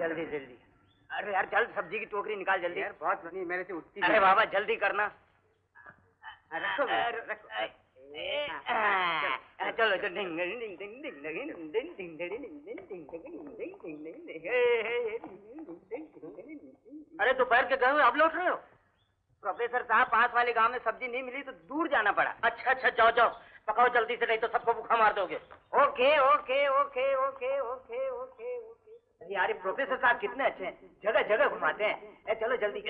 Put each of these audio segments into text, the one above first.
जल्दी जल्दी। अरे यार चल, सब्जी की टोकरी निकाल जल्दी। यार बहुत बनी, मेरे से उठती। अरे बाबा जल्दी करना। रखो रखो। चलो चलो। अरे दोपहर के गए हुए अब लौट रहे हो? प्रोफेसर साहब, पास वाले गांव में सब्जी नहीं मिली तो दूर जाना पड़ा। अच्छा अच्छा, जाओ जाओ, पकाओ जल्दी से, नहीं तो सबको भूखा मार दोगे। Okay okay okay okay okay okay okay. यार प्रोफेसर साहब कितने अच्छे हैं, जगह जगह घुमाते हैं। चलो जल्दी।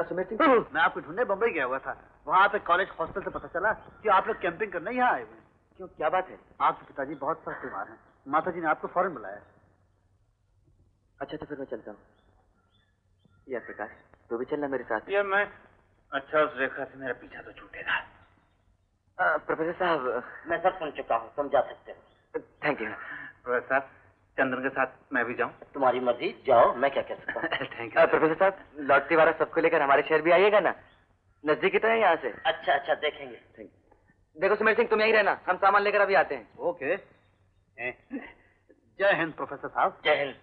सुमेर सिंह, मैं आपको ढूंढने बम्बई गया हुआ था। वहाँ पे कॉलेज हॉस्टल से पता चला कि आप लोग कैंपिंग करने यहाँ आए हुए हैं। क्यों, क्या बात है? आपके पिताजी बहुत सख्त बीमार हैं। माता जी ने आपको फौरन बुलाया। अच्छा तो फिर मैं चलता हूँ। यार प्रकाश, तू भी चलना मेरे साथ। ये मैं अच्छा, उस रेखा से मेरा पीछा तो छूटेगा। प्रोफेसर साहब, मैं सब सुन चुका हूँ, तुम जा सकते हो। Thank you. प्रोफेसर साहब, चंदन के साथ मैं भी जाऊं? तुम्हारी मर्जी, जाओ, मैं क्या कह सकता हूँ। Thank you. प्रोफेसर साहब, लौटती बार सबको लेकर हमारे शहर भी आइएगा ना, नजदीक ही तो है यहाँ से। अच्छा अच्छा, देखेंगे। Thank you. देखो सुमेर सिंह, तुम यहीं रहना, हम सामान लेकर अभी आते हैं। ओके। जय हिंद प्रोफेसर साहब। जय हिंद।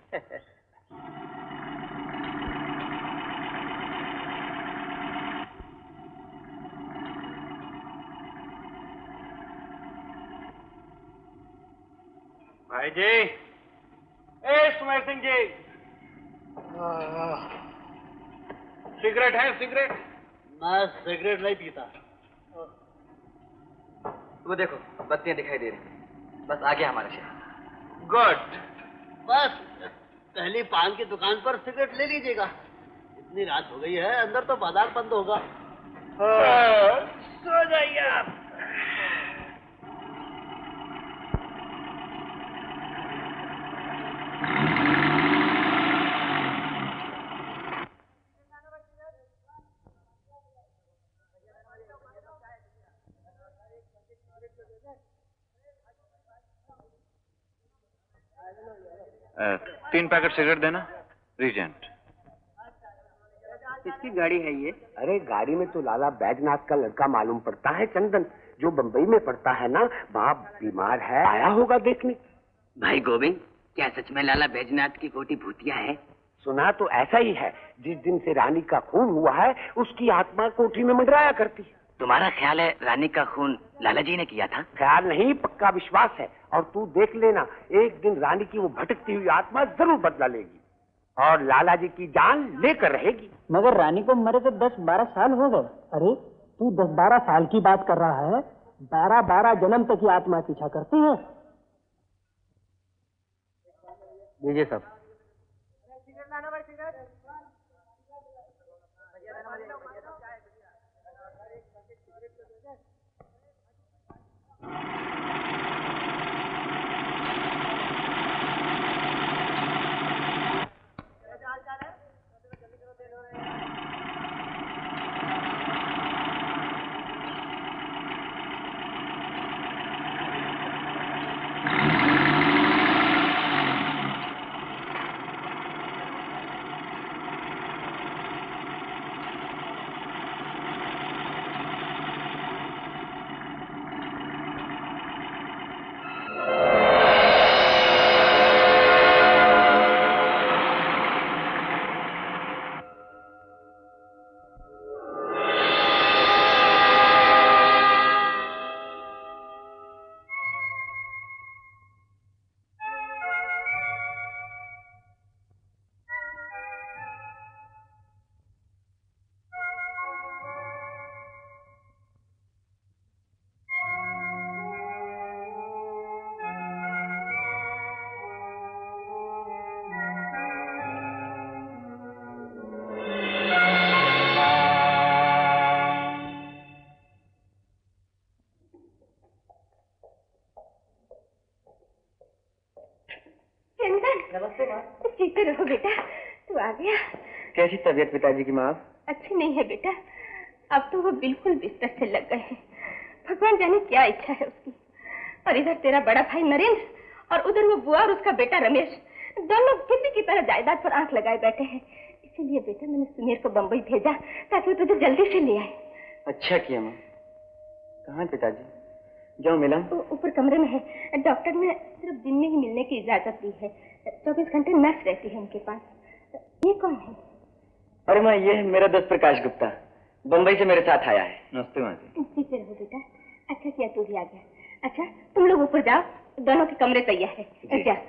भाई जी, ए सुमेर सिंह जी, सिगरेट है? सिगरेट? मैं सिगरेट नहीं पीता। वो देखो, बत्तियां दिखाई दे रही, बस आ गया हमारा शहर। गुड। बस पहली पान की दुकान पर सिगरेट ले लीजिएगा। इतनी रात हो गई है, अंदर तो बाजार बंद होगा। सो जाइए आप। तीन पैकेट सिगरेट देना, रीजेंट। किसकी गाड़ी है ये? अरे गाड़ी में तो लाला बैजनाथ का लड़का मालूम पड़ता है, चंदन, जो बंबई में पड़ता है ना। बाप बीमार है, आया होगा देखने। भाई गोविंद, क्या सच में लाला बैजनाथ की कोठी भूतिया है? सुना तो ऐसा ही है। जिस दिन से रानी का खून हुआ है, उसकी आत्मा कोठी में मंडराया करती है। तुम्हारा ख्याल है रानी का खून लाला जी ने किया था? ख्याल नहीं, पक्का विश्वास है। और तू देख लेना, एक दिन रानी की वो भटकती हुई आत्मा जरूर बदला लेगी और लाला जी की जान लेकर रहेगी। मगर रानी को मरे तो 10-12 साल हो गए। अरे तू 10-12 साल की बात कर रहा है? 12-12 जन्म तक की आत्मा पीछा करती है। लीजिए सब। सीते रहो बेटा, तू आ गया। कैसी तबीयत पिताजी की माँ? अच्छी नहीं है बेटा, अब तो वो बिल्कुल बिस्तर से लग गए हैं। भगवान जाने क्या इच्छा है उसकी। और इधर तेरा बड़ा भाई नरेंद्र और उधर वो बुआ और उसका बेटा रमेश, दोनों किसी की तरह जायदाद पर आंख लगाए बैठे हैं। इसीलिए बेटा मैंने सुमेर को बम्बई भेजा ताकि वो तुझे जल्दी से ले आए। अच्छा किया माँ। कहाँ पिताजी? जाओ मिला। ऊपर कमरे में है। डॉक्टर ने सिर्फ दिन में ही मिलने की इजाजत दी है। 24 घंटे नर्स रहती है उनके पास। ये कौन है? अरे माँ, ये है मेरा दोस्त प्रकाश गुप्ता, बम्बई से मेरे साथ आया है। नमस्ते माँ जी। सीते रहो बेटा, अच्छा किया तू भी आ गया। अच्छा तुम लोग ऊपर जाओ, दोनों के कमरे तैयार है। जा।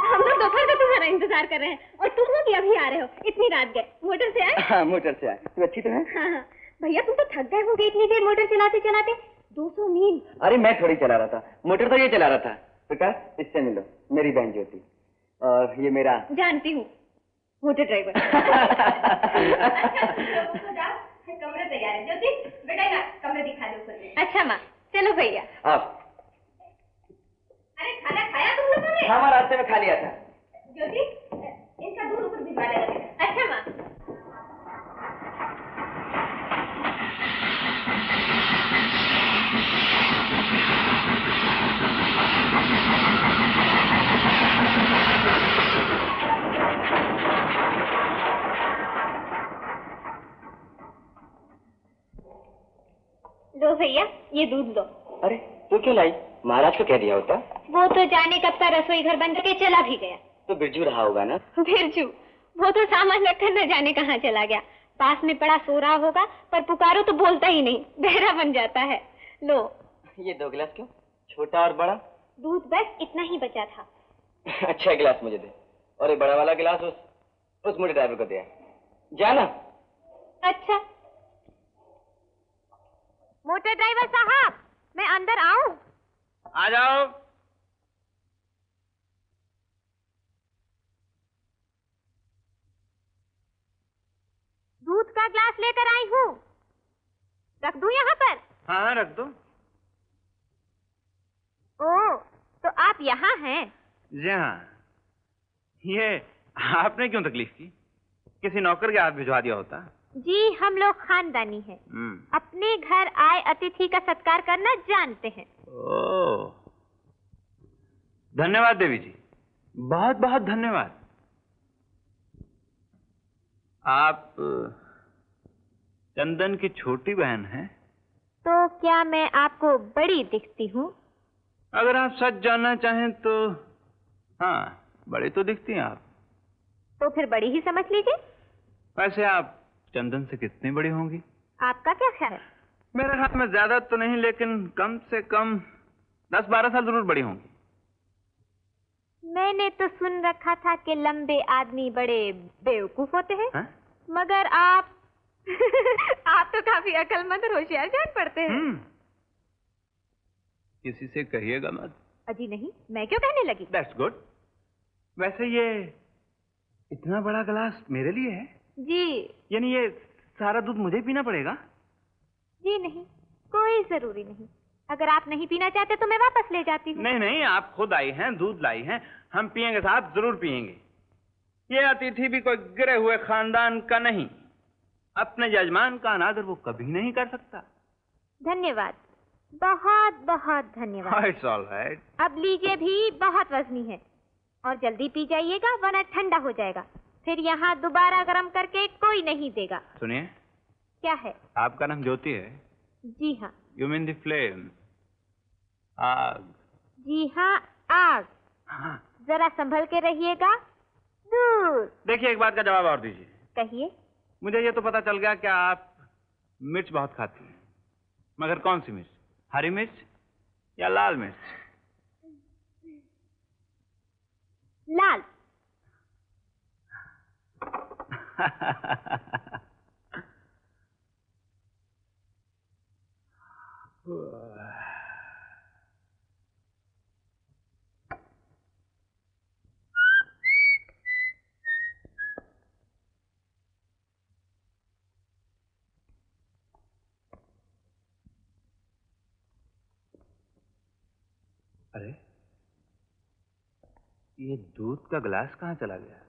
हम लोग दोपहर का तुम्हारा इंतजार इंतजार कर रहे हैं और तुम हो कि अभी आ रहे हो? इतनी रात गए, मोटर से आए? हाँ, मोटर से आए। तू अच्छी तो है? हाँ हाँ भैया, तुम तो थक गए होगे इतनी देर मोटर चलाते चलाते। 200 मील। अरे मैं थोड़ी चला रहा था, मोटर तो ये चला रहा था। बेटा इससे मिलो, मेरी बहन ज्योति, और ये मेरा। जानती हूँ, मोटर ड्राइवर। कमरे तैयार है ज्योति, बेटा कमरे दिखा दो खुद। अच्छा माँ, चलो भैया। आप? अरे खाना खाया तुम लोगों ने? हाँ, रास्ते में खा लिया था। ज्योति, इनका दूध ऊपर भिजवा देगा। अच्छा माँ। लो भैया, ये दूध लो। अरे तू क्यों लाई? महाराज को कह दिया होता। वो तो जाने कब का रसोई घर बंद करके चला भी गया। तो बिरजू रहा होगा ना? बिरजू? वो तो सामान रखकर न जाने कहाँ चला गया। पास में पड़ा सो रहा होगा, पर पुकारो तो बोलता ही नहीं, बहरा बन जाता है। लो। ये 2 गिलास क्यों? छोटा और बड़ा? दूध बस इतना ही बचा था। अच्छा गिलास मुझे दे, और ये बड़ा वाला गिलास उस मोटे ड्राइवर को दे। जाना। अच्छा। मोटर ड्राइवर साहब, मैं अंदर आऊं? आ जाओ। दूध का ग्लास लेकर आई हूँ, रख दूं यहाँ पर? हाँ रख दो। ओ, तो आप यहाँ हैं? जी हाँ। ये आपने क्यों तकलीफ की? किसी नौकर के हाथ भिजवा दिया होता। जी, हम लोग खानदानी हैं। अपने घर आए अतिथि का सत्कार करना जानते हैं। ओह, धन्यवाद देवी जी, बहुत बहुत धन्यवाद। आप चंदन की छोटी बहन हैं? तो क्या मैं आपको बड़ी दिखती हूँ? अगर आप सच जानना चाहें तो हाँ, बड़ी तो दिखती हैं आप। तो फिर बड़ी ही समझ लीजिए। वैसे आप चंदन से कितनी बड़ी होंगी? आपका क्या ख्याल है? मेरे ख्याल में ज्यादा तो नहीं, लेकिन कम से कम 10-12 साल जरूर बड़ी होंगी। मैंने तो सुन रखा था कि लंबे आदमी बड़े बेवकूफ होते हैं। है? मगर आप आप तो काफी अक्लमंद और होशियार जान पड़ते हैं। किसी से कहिएगा मत। अजी नहीं, मैं क्यों कहने लगी? That's good। वैसे ये इतना बड़ा गिलास मेरे लिए है? जी। यानी ये सारा दूध मुझे पीना पड़ेगा? जी नहीं, कोई जरूरी नहीं। अगर आप नहीं पीना चाहते तो मैं वापस ले जाती हूँ। नहीं नहीं, आप खुद आई हैं, दूध लाई हैं, हम पिएंगे साहब, जरूर पिएंगे। ये अतिथि भी कोई गिरे हुए खानदान का नहीं, अपने यजमान का अनादर वो कभी नहीं कर सकता। धन्यवाद, बहुत बहुत धन्यवाद। It's all right। अब लीजिए भी, बहुत वजनी है, और जल्दी पी जाइएगा वरना ठंडा हो जाएगा। फिर यहाँ दोबारा गर्म करके कोई नहीं देगा। सुनिए। क्या है? आपका नाम ज्योति है? जी हाँ। You mean the flame? आग। जी हाँ, आग। हाँ। जरा संभल के रहिएगा। दूर। देखिए, एक बात का जवाब और दीजिए। कहिए। मुझे ये तो पता चल गया कि आप मिर्च बहुत खाती हैं, मगर कौन सी मिर्च? हरी मिर्च या लाल मिर्च? लाल। अरे, ये दूध का गिलास कहाँ चला गया?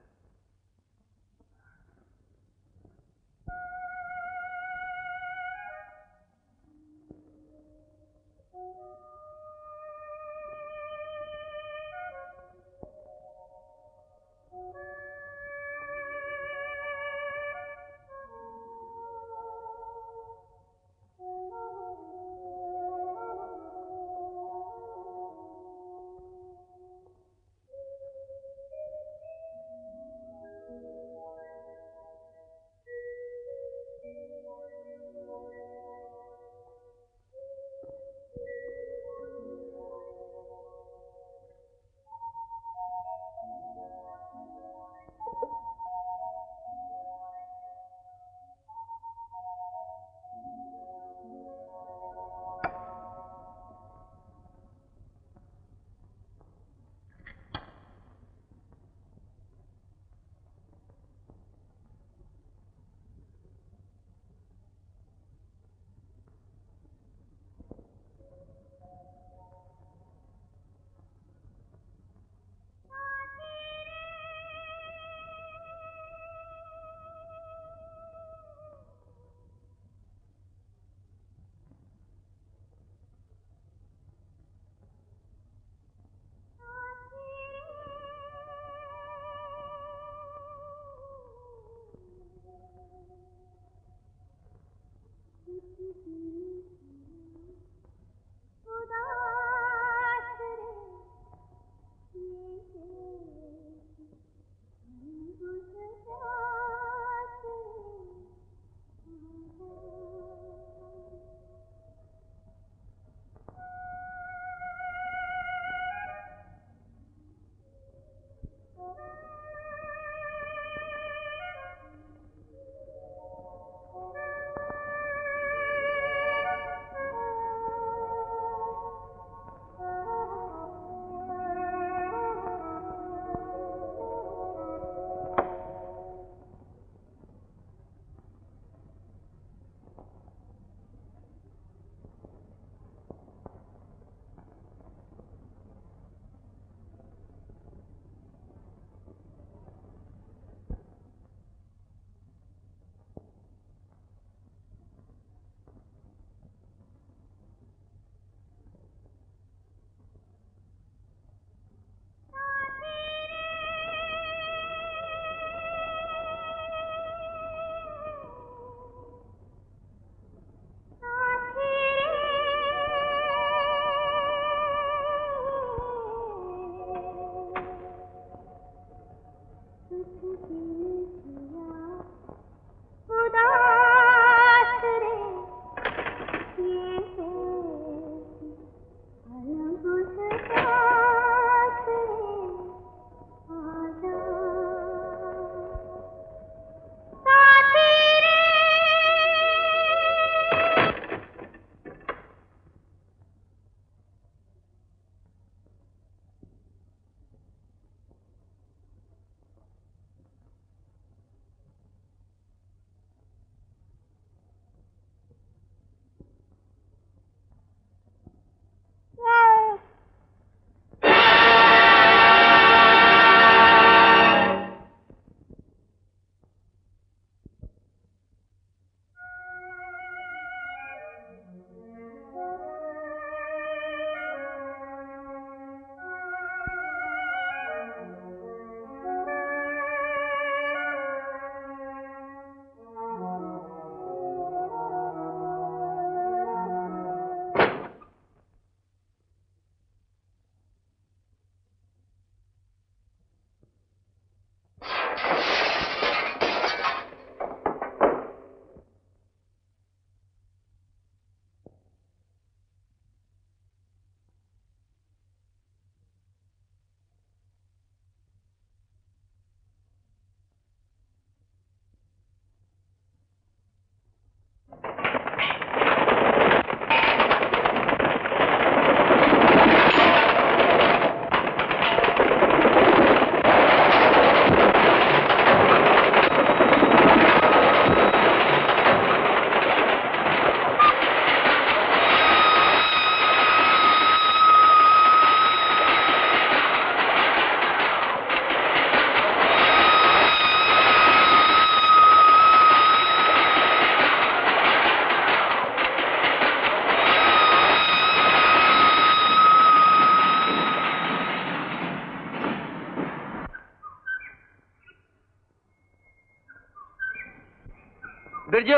बिरजू,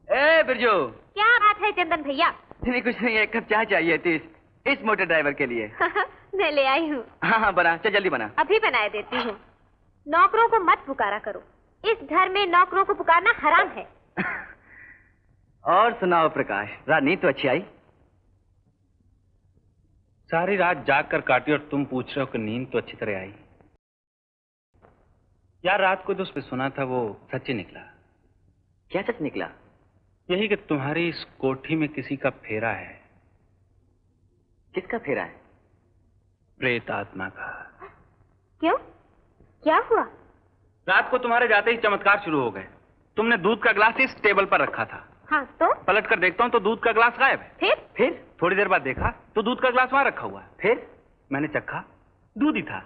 ए बिरजू। क्या बात है चंदन भैया? नहीं कुछ नहीं, एक कप चाय चाहिए थी इस मोटर ड्राइवर के लिए। मैं ले आई हूँ। हाँ हाँ बना, चल जल्दी बना। अभी बनाए देती हूँ। नौकरों को मत पुकारा करो, इस घर में नौकरों को पुकारना हराम है। और सुनाओ प्रकाश, रात नींद तो अच्छी आई? सारी रात जाग कर काटी और तुम पूछ रहे हो कि नींद तो अच्छी तरह आई। यार रात को जो उसने सुना था वो सच ही निकला। क्या सच निकला? यही कि तुम्हारी इस कोठी में किसी का फेरा है। किसका फेरा है? प्रेत आत्मा का। क्यों, क्या हुआ? रात को तुम्हारे जाते ही चमत्कार शुरू हो गए। तुमने दूध का गिलास इस टेबल पर रखा था। हाँ तो? पलट कर देखता हूँ तो दूध का गिलास गायब है। फिर थोड़ी देर बाद देखा तो दूध का गिलास वहां रखा हुआ है। फिर मैंने चखा, दूध ही था,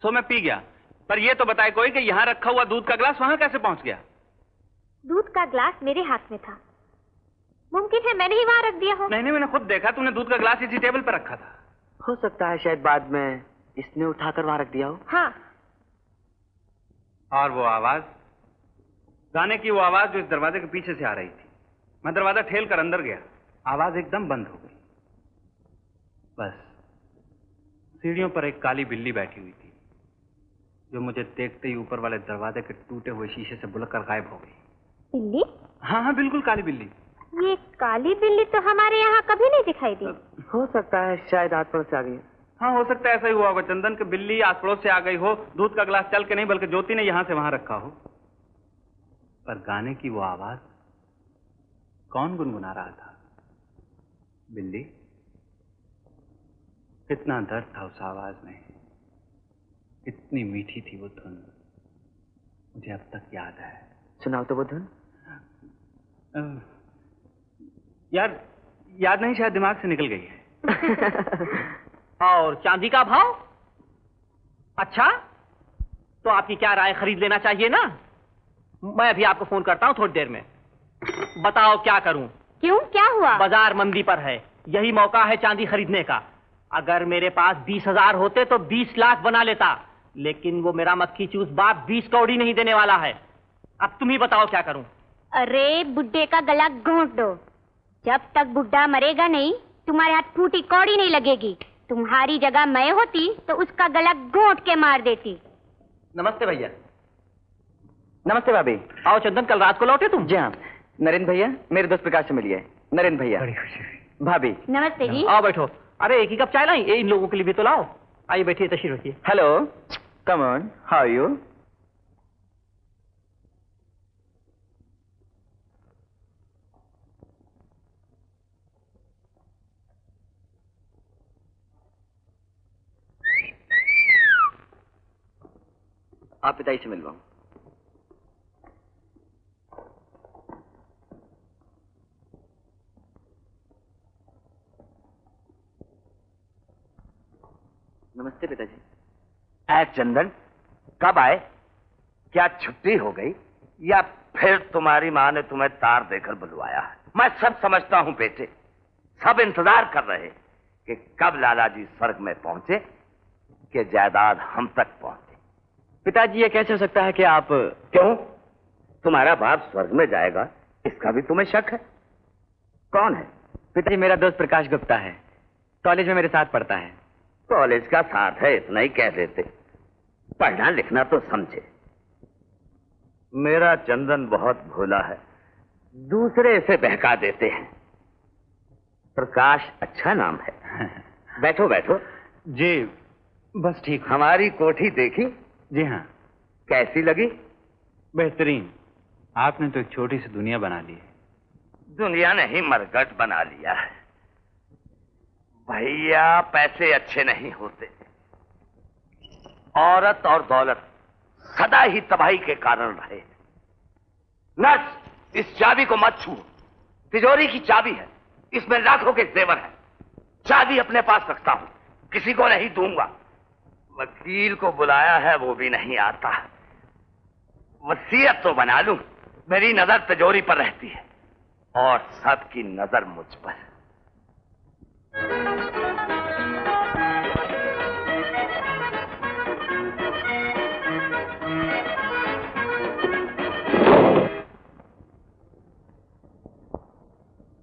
तो मैं पी गया। पर ये तो बताए कोई कि यहाँ रखा हुआ दूध का गिलास वहां कैसे पहुंच गया? दूध का गिलास मेरे हाथ में था, मुमकिन है मैंने ही वहां रख दिया हो। नहीं, मैंने खुद देखा तुमने दूध का गिलास इसी टेबल पर रखा था। हो सकता है शायद बाद में इसने उठाकर वहां रख दिया हो। हाँ। और वो आवाज, गाने की वो आवाज जो इस दरवाजे के पीछे से आ रही थी। मैं दरवाजा ठेल कर अंदर गया, आवाज एकदम बंद हो गई। बस सीढ़ियों पर एक काली बिल्ली बैठी हुई थी, जो मुझे देखते ही ऊपर वाले दरवाजे के टूटे हुए शीशे से बुलक कर गायब हो गई। बिल्ली? हाँ, बिल्कुल काली बिल्ली। ये काली बिल्ली तो हमारे यहाँ कभी नहीं दिखाई दी। हो सकता है शायद आस पड़ोस से आ गई। हाँ, हो सकता है ऐसा ही हुआ होगा चंदन, कि बिल्ली आस पड़ोस से आ गई हो, दूध का गिलास चल के नहीं बल्कि ज्योति ने यहां से वहां रखा हो। पर गाने की वो आवाज कौन गुनगुना रहा था? बिल्ली? कितना दर्द था उस आवाज में, कितनी मीठी थी वो धुन, मुझे अब तक याद है। सुनाओ तो वो धुन। यार याद नहीं, शायद दिमाग से निकल गई है। और चांदी का भाव? अच्छा, तो आपकी क्या राय, खरीद लेना चाहिए ना? मैं अभी आपको फोन करता हूँ थोड़ी देर में। बताओ क्या करूं? क्यों, क्या हुआ? बाजार मंदी पर है, यही मौका है चांदी खरीदने का। अगर मेरे पास 20,000 होते तो 20 लाख बना लेता, लेकिन वो मेरा मक्खी चूस बाप 20 कौड़ी नहीं देने वाला है। अब तुम ही बताओ क्या करूं? अरे बुड्ढे का गला घोंट दो, जब तक बुड्ढा मरेगा नहीं तुम्हारे हाथ फूटी कौड़ी नहीं लगेगी। तुम्हारी जगह मैं होती तो उसका गला घोंट के मार देती। नमस्ते भैया। नमस्ते भाभी। आओ चंदन, कल रात को लौटे तुम? जी हाँ। नरेंद्र भैया मेरे दोस्त प्रकाश से मिलिए। नरेंद्र भैया। बड़ी खुशी हुई। भाभी। नमस्ते जी। आओ बैठो। अरे एक ही कप चाय लाई, ये इन लोगों के लिए भी तो लाओ। आइए बैठिए, तशरीफ रखिए। Hello, come on, how are you? आप पिताजी से मिलवाऊं। नमस्ते पिताजी। चंदन, कब आए? क्या छुट्टी हो गई या फिर तुम्हारी माँ ने तुम्हें तार देकर बुलवाया है? मैं सब समझता हूँ बेटे, सब इंतजार कर रहे कि कब लाला जी स्वर्ग में पहुंचे कि जायदाद हम तक पहुंचे। पिताजी ये कैसे हो सकता है कि आप... क्यों? तुम्हारा बाप स्वर्ग में जाएगा इसका भी तुम्हें शक है? कौन है? पिताजी मेरा दोस्त प्रकाश गुप्ता है, कॉलेज में मेरे साथ पढ़ता है। कॉलेज का साथ है इतना ही कह देते, पढ़ना लिखना तो समझे। मेरा चंदन बहुत भोला है, दूसरे से बहका देते हैं। प्रकाश अच्छा नाम है। बैठो बैठो। जी बस ठीक। हमारी कोठी देखी? जी हाँ। कैसी लगी? बेहतरीन। आपने तो एक छोटी सी दुनिया बना ली है। दुनिया नहीं, मरगट बना लिया है। भैया पैसे अच्छे नहीं होते, औरत और दौलत सदा ही तबाही के कारण रहे। नर्स, इस चाबी को मत छू, तिजोरी की चाबी है, इसमें लाखों के जेवर है। चाबी अपने पास रखता हूं, किसी को नहीं दूंगा। वकील को बुलाया है, वो भी नहीं आता। वसीयत तो बना लूं, मेरी नजर तिजोरी पर रहती है और सबकी नजर मुझ पर।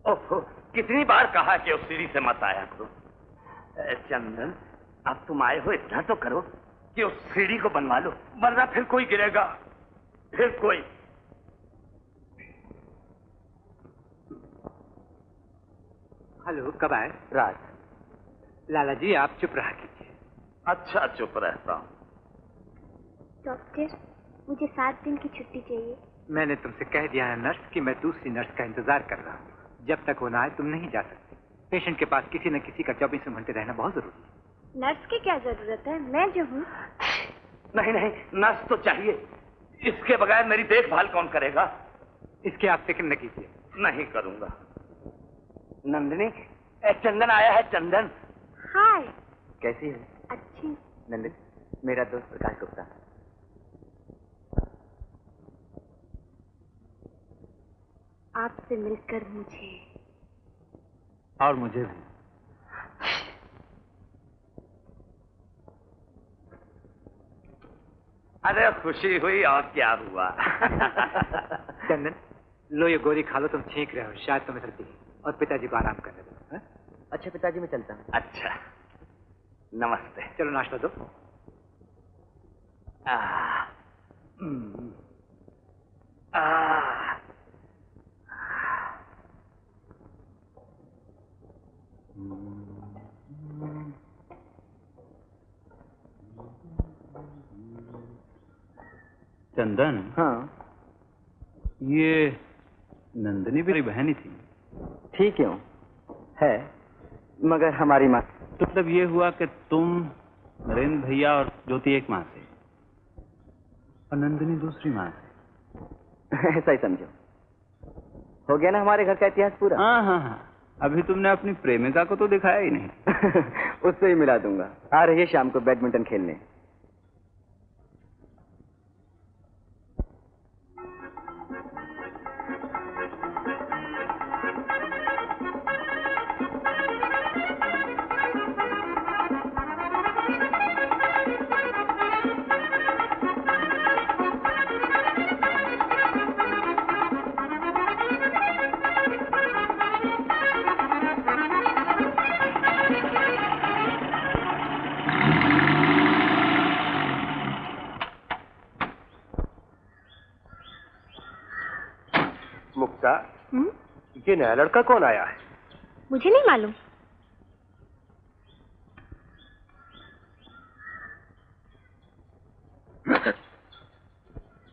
ओहो, कितनी बार कहा कि उस सीढ़ी से मत आया करो। चंदन, अब तुम आए हो इतना तो करो कि उस सीढ़ी को बनवा लो, वरना फिर कोई गिरेगा, फिर कोई। हेलो, कब आए? राज। लाला जी आप चुप रहा कीजिए। अच्छा, चुप रहता हूँ। डॉक्टर, मुझे 7 दिन की छुट्टी चाहिए। मैंने तुमसे कह दिया है नर्स कि मैं दूसरी नर्स का इंतजार कर रहा हूँ। जब तक वो ना आए तुम नहीं जा सकते। पेशेंट के पास किसी न किसी का 24 घंटे रहना बहुत जरूरी है। नर्स की क्या जरूरत है, मैं जो हूँ। नहीं नहीं, नर्स तो चाहिए, इसके बगैर मेरी देखभाल कौन करेगा? इसकी आप फिक्र न कीजिए। नहीं करूंगा। नंदिनी, चंदन आया है। चंदन। हाय। कैसी है? अच्छी। नंदन, मेरा दोस्त प्रकाश गुप्ता। आपसे मिलकर मुझे और मुझे भी। अरे खुशी हुई, और क्या हुआ? चंदन, लो ये गोली खा लो, तुम छींक रहे हो, शायद तुम्हें सर्दी है। और पिताजी को आराम करने दो। अच्छा पिताजी, मैं चलता हूँ। अच्छा, नमस्ते। चलो नाश्ता दो। चंदन। हाँ। ये नंदिनी मेरी बहन ही थी। ठीक क्यों है, मगर हमारी माँ। तो मतलब ये हुआ कि तुम, नरेंद्र भैया और ज्योति एक माँ से और नंदिनी दूसरी माँ से। ऐसा ही समझो। हो गया ना हमारे घर का इतिहास पूरा। हाँ हाँ हाँ। अभी तुमने अपनी प्रेमिका को तो दिखाया ही नहीं। उससे ही मिला दूंगा। आ रही है शाम को बैडमिंटन खेलने। मुक्ता, ये नया लड़का कौन आया है? मुझे नहीं मालूम।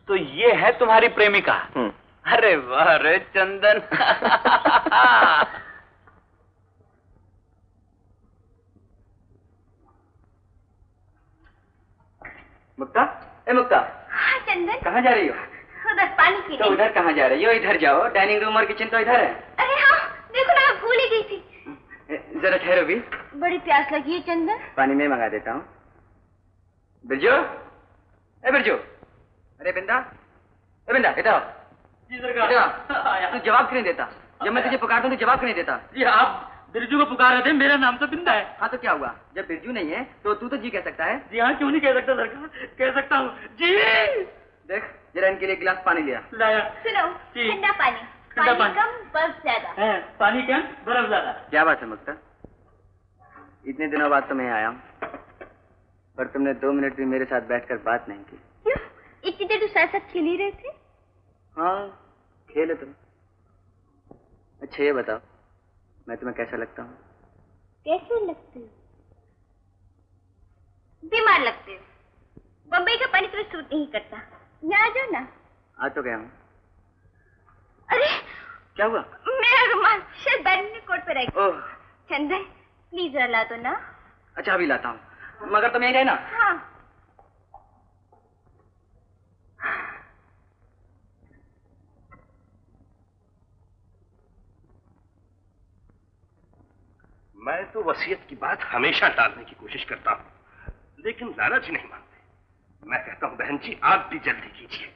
तो ये है तुम्हारी प्रेमिका? अरे वाह रे चंदन। मुक्ता, ए मुक्ता, हाँ चंदन, कहाँ जा रही हो? उधर पानी पीने। तो उधर कहाँ जा रही हो? इधर जाओ, डाइनिंग रूम और किचन तो इधर है। अरे हाँ, देखो ना, मैं भूल ही गई थी। जरा ठहरो भी, बड़ी प्यास लगी है चंदन। पानी में मंगा देता हूँ। बिरजू, ए बिरजू, अरे बिंदा, ए बिंदा, इधर आओ। तू जवाब क्यों नहीं देता? जब मैं तुझे पुकारता हूँ तो जवाब क्यों नहीं देता? जी आप बिरजू को पुकार रहे थे, मेरा नाम तो बिंदा है। हाँ तो क्या हुआ? जब बिरजू नहीं है तो तू तो जी कह सकता है। जी हाँ, क्यों नहीं कह सकता सरकार, कह सकता हूँ जी। देख जरा इनके लिए गिलास पानी लिया। लाया। सुनो, ठंडा पानी, पानी कम बर्फ ज्यादा। पानी कम बर्फ ज्यादा। क्या बात है मुक्ता, इतने दिनों बाद तो मैं आया हूँ, पर तुमने 2 मिनट भी मेरे साथ बैठकर बात नहीं की। क्यों? इतनी देर तो साथ साथ खेल ही रहे थे। हाँ खेले तुम। अच्छा ये बताओ, मैं तुम्हें कैसा लगता हूँ? कैसे लगते हो? बीमार लगते हो। बम्बई का पानी तुम्हें सूट नहीं करता। यहाँ आ जाओ ना। आ तो गया हूँ। अरे क्या हुआ? मेरा रुमाल शायद बैग में कोट पे रह गया। ओह चंदन प्लीज जरा ला दो ना। अच्छा अभी लाता हूँ, मगर तुम यहीं रहे ना। हाँ। मैं तो वसीयत की बात हमेशा टालने की कोशिश करता हूँ, लेकिन लाला जी नहीं मानते। मैं कहता हूँ बहन जी आप भी जल्दी कीजिए,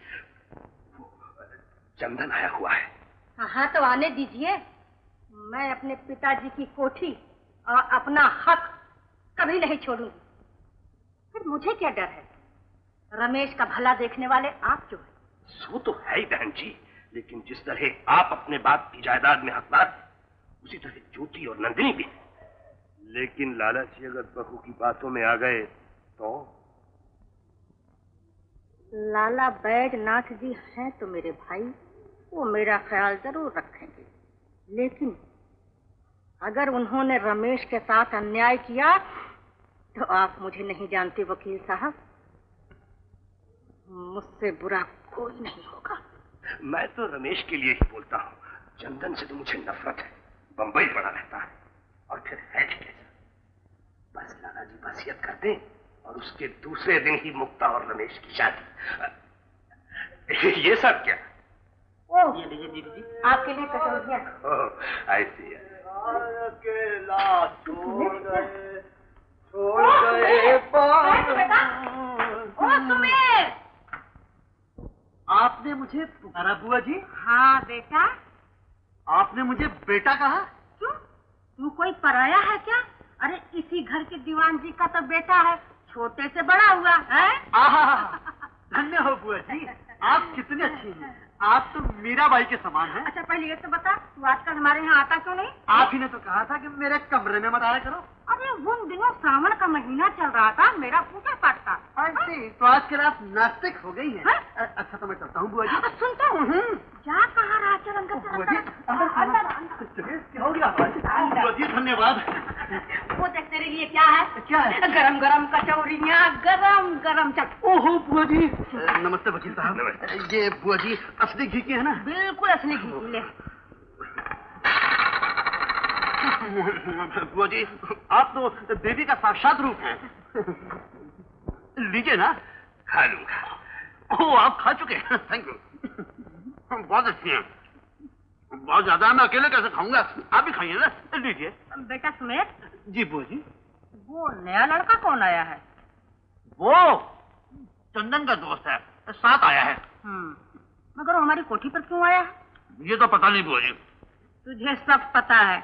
चंदन आया हुआ है। हाँ तो आने दीजिए। मैं अपने पिताजी की कोठी और अपना हक कभी नहीं छोड़ूंगी। फिर मुझे क्या डर है? रमेश का भला देखने वाले आप जो है। सो तो है ही बहन जी, लेकिन जिस तरह आप अपने बाप की जायदाद में हकदार हैं, उसी तरह ज्योति और नंदिनी भी हैं। लेकिन लाला जी अगर बहू की बातों में आ गए तो? लाला बैजनाथ जी हैं तो मेरे भाई, वो मेरा ख्याल जरूर रखेंगे। लेकिन अगर उन्होंने रमेश के साथ अन्याय किया तो आप मुझे नहीं जानते वकील साहब, मुझसे बुरा कोई नहीं होगा। मैं तो रमेश के लिए ही बोलता हूँ, चंदन से तो मुझे नफरत है। बंबई पड़ा रहता है और फिर है भी कैसा। बस लाला जी वसीयत कर दें और उसके दूसरे दिन ही मुक्ता और रमेश की शादी। ये सब क्या? ओह ये लीजिए दीदी जी, आपके लिए कटोरिया। ऐसी आपने मुझे पुकारा बुआ जी? हाँ बेटा। आपने मुझे बेटा कहा? क्यों? तू कोई पराया है क्या? अरे इसी घर के दीवान जी का तो बेटा है, छोटे से बड़ा हुआ है। धन्य हो बुआ जी, आप कितनी अच्छी हैं। आप तो मीराबाई के समान हैं। अच्छा पहले ये तो बता, तू आजकल हमारे यहाँ आता क्यों नहीं? आप ही ने तो कहा था कि मेरे कमरे में मत आया करो। अरे उन दिनों सावन का महीना चल रहा था, मेरा पूजा पाठ था। ऐसे तो आजकल आप नास्तिक हो गई हैं। अच्छा तो मैं चलता हूँ बुआ जी। सुनता हूँ, जा कहाँ रहा? चल अंदर बुआ जी, क्या हो गया? बुआ जी धन्यवाद। वो देख तेरे लिए क्या है? क्या है? गरम गरम कचौरियाँ, गरम गरम चल। ओहो बुआ जी। नमस्ते वकील साहब। नमस्ते। ये बुआ जी असली घी की है ना? बिल्कुल असली घी की। ले बुआ जी आप तो देवी का साक्षात रूप हैं। लीजिए ना। खा लूंगा। ओह आप खा चुके हैं, थैंक यू। बहुत अच्छी हैं। बहुत ज्यादा मैं अकेले कैसे खाऊंगा, आप भी खाइए ना। लीजिए। बेटा सुमेर। जी बुआ जी। वो नया लड़का कौन आया है? वो चंदन का दोस्त है, साथ आया है। मगर वो हमारी कोठी पर क्यों आया है? ये तो पता नहीं बुआ जी। तुझे सब पता है,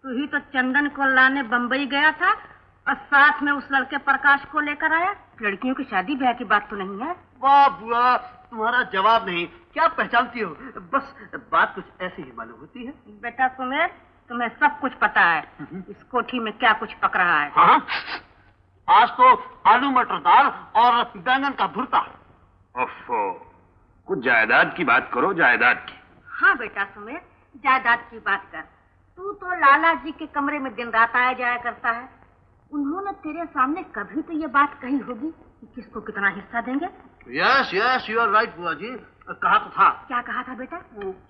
तू ही तो चंदन को लाने बंबई गया था और साथ में उस लड़के प्रकाश को लेकर आया। लड़कियों की शादी ब्याह की बात तो नहीं है। वाह बुआ, तुम्हारा जवाब नहीं, क्या पहचानती हो? बस बात कुछ ऐसी ही मालूम होती है। बेटा सुमेर, तुम्हें सब कुछ पता है इस कोठी में क्या कुछ पक रहा है। हाँ? आज तो आलू मटर दाल और बैंगन का भुर्ता। ओफो, कुछ जायदाद की बात करो, जायदाद की। हाँ बेटा सुमेर, जायदाद की बात कर। तू तो लाला जी के कमरे में दिन रात आया जाया करता है। उन्होंने तेरे सामने कभी तो ये बात कही होगी कि किसको कितना हिस्सा देंगे? Yes yes, you are right बुआ जी। कहा तो था। क्या कहा था बेटा?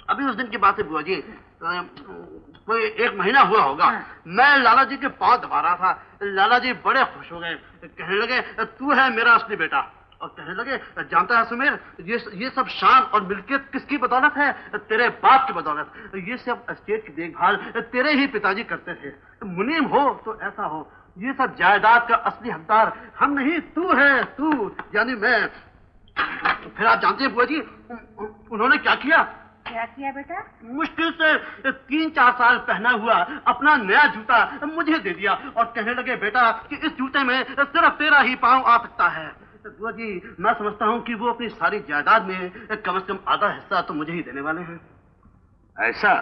अभी उस दिन की बात है बुआ जी, कोई 1 महीना हुआ होगा। मैं लाला जी के पांव दबा रहा था। लाला जी बड़े खुश हो गए, कहने लगे तू है मेरा असली बेटा। और कहने लगे जानता है सुमेर, ये सब शान और मिल्कियत किसकी बदौलत है? तेरे बाप की बदौलत। ये सब एस्टेट की देखभाल तेरे ही पिताजी करते थे। मुनीम हो तो ऐसा हो, ये सब जायदाद का असली हकदार हम नहीं, तू है, तू यानी मैं। फिर आप जानते हैं बुआ जी उन्होंने क्या किया? क्या किया बेटा? मुश्किल से 3-4 साल पहना हुआ अपना नया जूता मुझे दे दिया और कहने लगे बेटा कि इस जूते में सिर्फ तेरा ही पांव आ सकता है। बुआ जी मैं समझता हूँ कि वो अपनी सारी जायदाद में कम से कम आधा हिस्सा तो मुझे ही देने वाले हैं। ऐसा?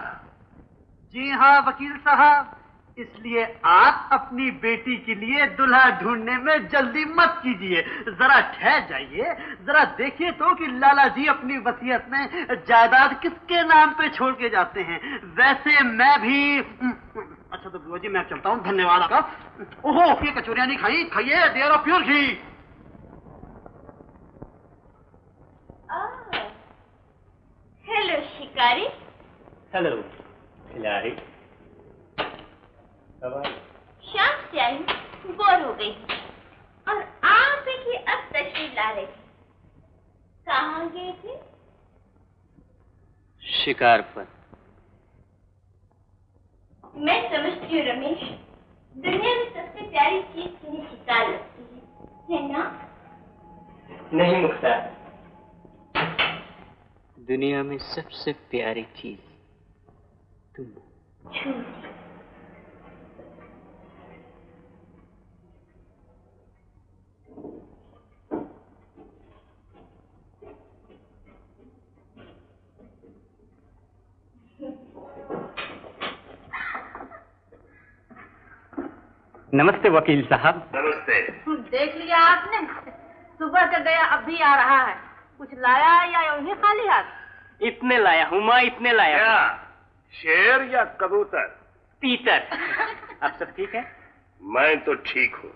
जी हाँ वकील साहब, इसलिए आप अपनी बेटी के लिए दुल्हा ढूंढने में जल्दी मत कीजिए। जरा ठहर जाइए, जरा देखिए तो कि लाला जी अपनी वसीयत में जायदाद किसके नाम पे छोड़ के जाते हैं। वैसे मैं भी अच्छा तो बुआ जी मैं चलता हूँ, धन्यवाद आपका। ओहो ये कचौरियां नहीं खाई, खाइए, there of pure ghee. Hello शिकारी। हेलो खिलाड़ी। शाम से आई हूँ, बोर हो गई हूँ और आप ही अब तशरीफ ला रहे थे। कहाँ गए थे? शिकार पर। मैं समझती हूँ रमेश, दुनिया में सबसे प्यारी चीज तुम्हें शिकार लगती है ना? नहीं मुख्तार, दुनिया में सबसे प्यारी चीज तुम। नमस्ते वकील साहब। नमस्ते। देख लिया आपने, सुबह का गया अब भी आ रहा है। कुछ लाया या यूं खाली हाथ? इतने लाया हूँ माँ, इतने लाया। क्या शेर या कबूतर? तीतर। अब सब ठीक है? मैं तो ठीक हूँ,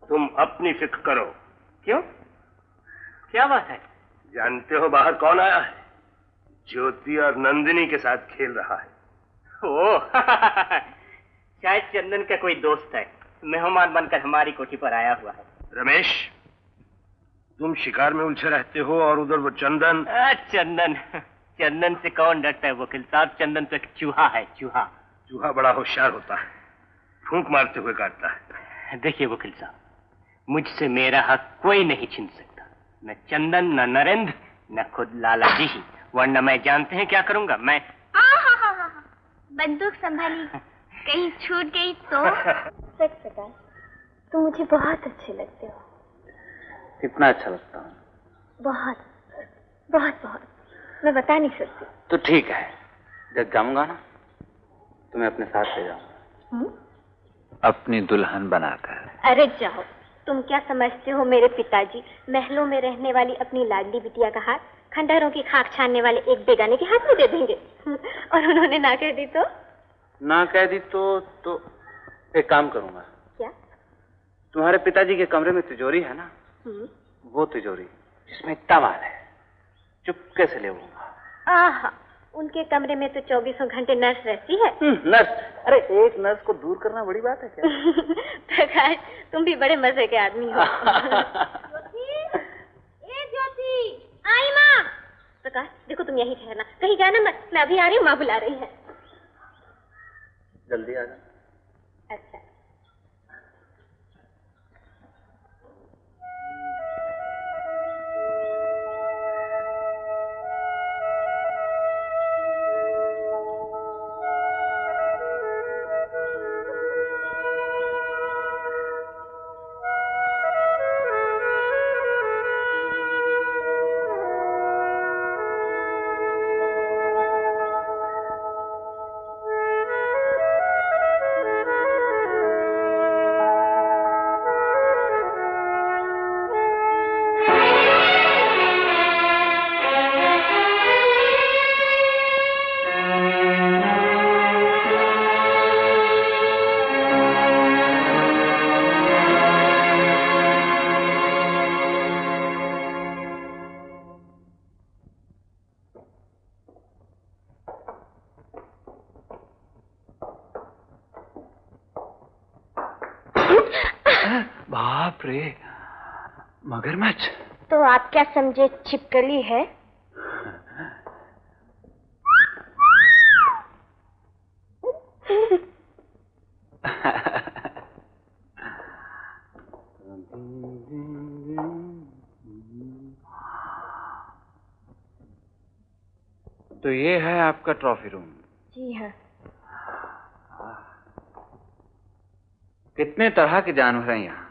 तुम अपनी फिक्र करो। क्यों, क्या बात है? जानते हो बाहर कौन आया है? ज्योति और नंदिनी के साथ खेल रहा है। ओह शायद चंदन का कोई दोस्त है, मेहमान बनकर हमारी कोठी पर आया हुआ है। रमेश तुम शिकार में उलझे रहते हो और उधर वो चंदन। चंदन से कौन डरता है वकील साहब? चंदन तो एक चूहा है, चूहा। चूहा बड़ा होशियार होता है, फूंक मारते हुए काटता है। देखिए वकील साहब, मुझसे मेरा हक कोई नहीं छीन सकता, न चंदन, न नरेंद्र, न खुद लाला जी ही, वरना मैं जानते हैं क्या करूंगा मैं। बंदूक संभाली, कहीं छूट गई तो। सच प्रकाश, तुम मुझे बहुत अच्छे लगते हो। कितना अच्छा लगता हूँ? बहुत बहुत बहुत, मैं बता नहीं सकती। तो ठीक है, जब जाऊंगा ना तुम्हें अपने साथ ले जाऊंगा, अपनी दुल्हन बनाकर। अरे जाओ, तुम क्या समझते हो मेरे पिताजी महलों में रहने वाली अपनी लाडली बिटिया का हाथ खंडहरों की खाक छानने वाले एक बेगाने के हाथ में दे देंगे? और उन्होंने ना कह दी तो? ना कह दी तो एक काम करूंगा। क्या? तुम्हारे पिताजी के कमरे में तिजोरी है ना, वो तिजोरी जिसमें इतना माल है, चुपके से ले लूंगा। आहा, उनके कमरे में तो 24 घंटे नर्स रहती है। नर्स? अरे एक नर्स को दूर करना बड़ी बात है क्या? प्रकाश, तुम भी बड़े मजे के आदमी हो। ज्योति, आई माँ। प्रकाश देखो, तुम यहीं ठहरना, कहीं जाना मत, मैं अभी आ रही हूँ, माँ बुला रही है। जल्दी आ जा। अच्छा। बाप रे, मगरमच्छ। तो आप क्या समझे, छिपकली है? तो ये है आपका ट्रॉफी रूम। जी हाँ। कितने तरह के जानवर हैं यहाँ।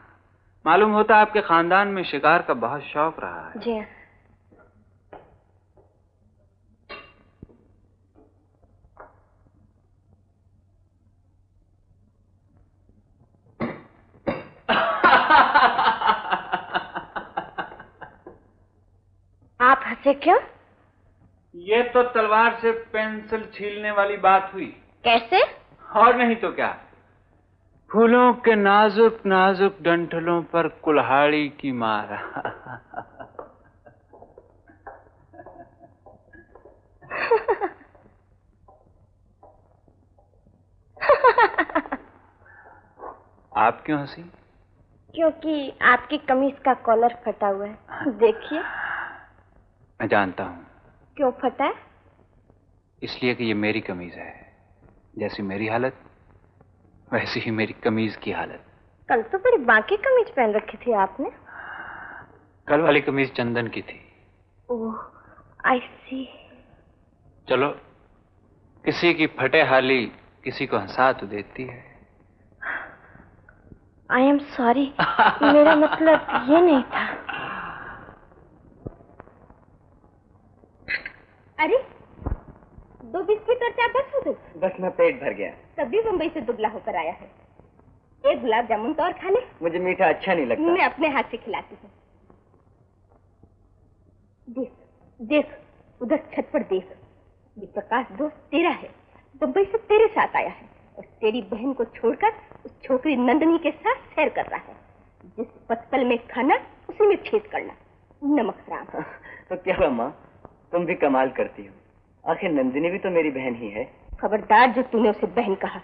मालूम होता है आपके खानदान में शिकार का बहुत शौक रहा है। जी हाँ। आप हंसे क्यों? ये तो तलवार से पेंसिल छीलने वाली बात हुई। कैसे? और नहीं तो क्या, फूलों के नाजुक नाजुक डंठलों पर कुल्हाड़ी की मार। आप क्यों हंसी? क्योंकि आपकी कमीज का कॉलर फटा हुआ है, देखिए। मैं जानता हूँ। क्यों फटा है? इसलिए कि ये मेरी कमीज है। जैसी मेरी हालत वैसी ही मेरी कमीज की हालत। कल तो बड़ी बांकी कमीज पहन रखी थी आपने। कल वाली कमीज चंदन की थी। ओह, आई सी। चलो, किसी की फटे हाली किसी को हंसा तो देती है। आई एम सॉरी, मेरा मतलब ये नहीं था। अरे, 2 बिस्किट और चाय बस हो गई? बस मैं पेट भर गया। तभी मुंबई से दुबला होकर आया है। एक गुलाब जामुन तो और खा ले। मुझे मीठा अच्छा नहीं लगता। मैं अपने हाथ से खिलाती हूँ। देख देख, उधर छत पर देख। ये प्रकाश दोस्त तेरा है, मुंबई से तेरे साथ आया है और तेरी बहन को छोड़कर उस छोकरी नंदनी के साथ सैर कर रहा है। जिस पत्तल में खाना उसी में छेद करना, नमक हराम। तो क्या हुआ माँ, तुम भी कमाल करती हो। आखिर नंदिनी भी तो मेरी बहन ही है। खबरदार जो तूने उसे बहन कहा।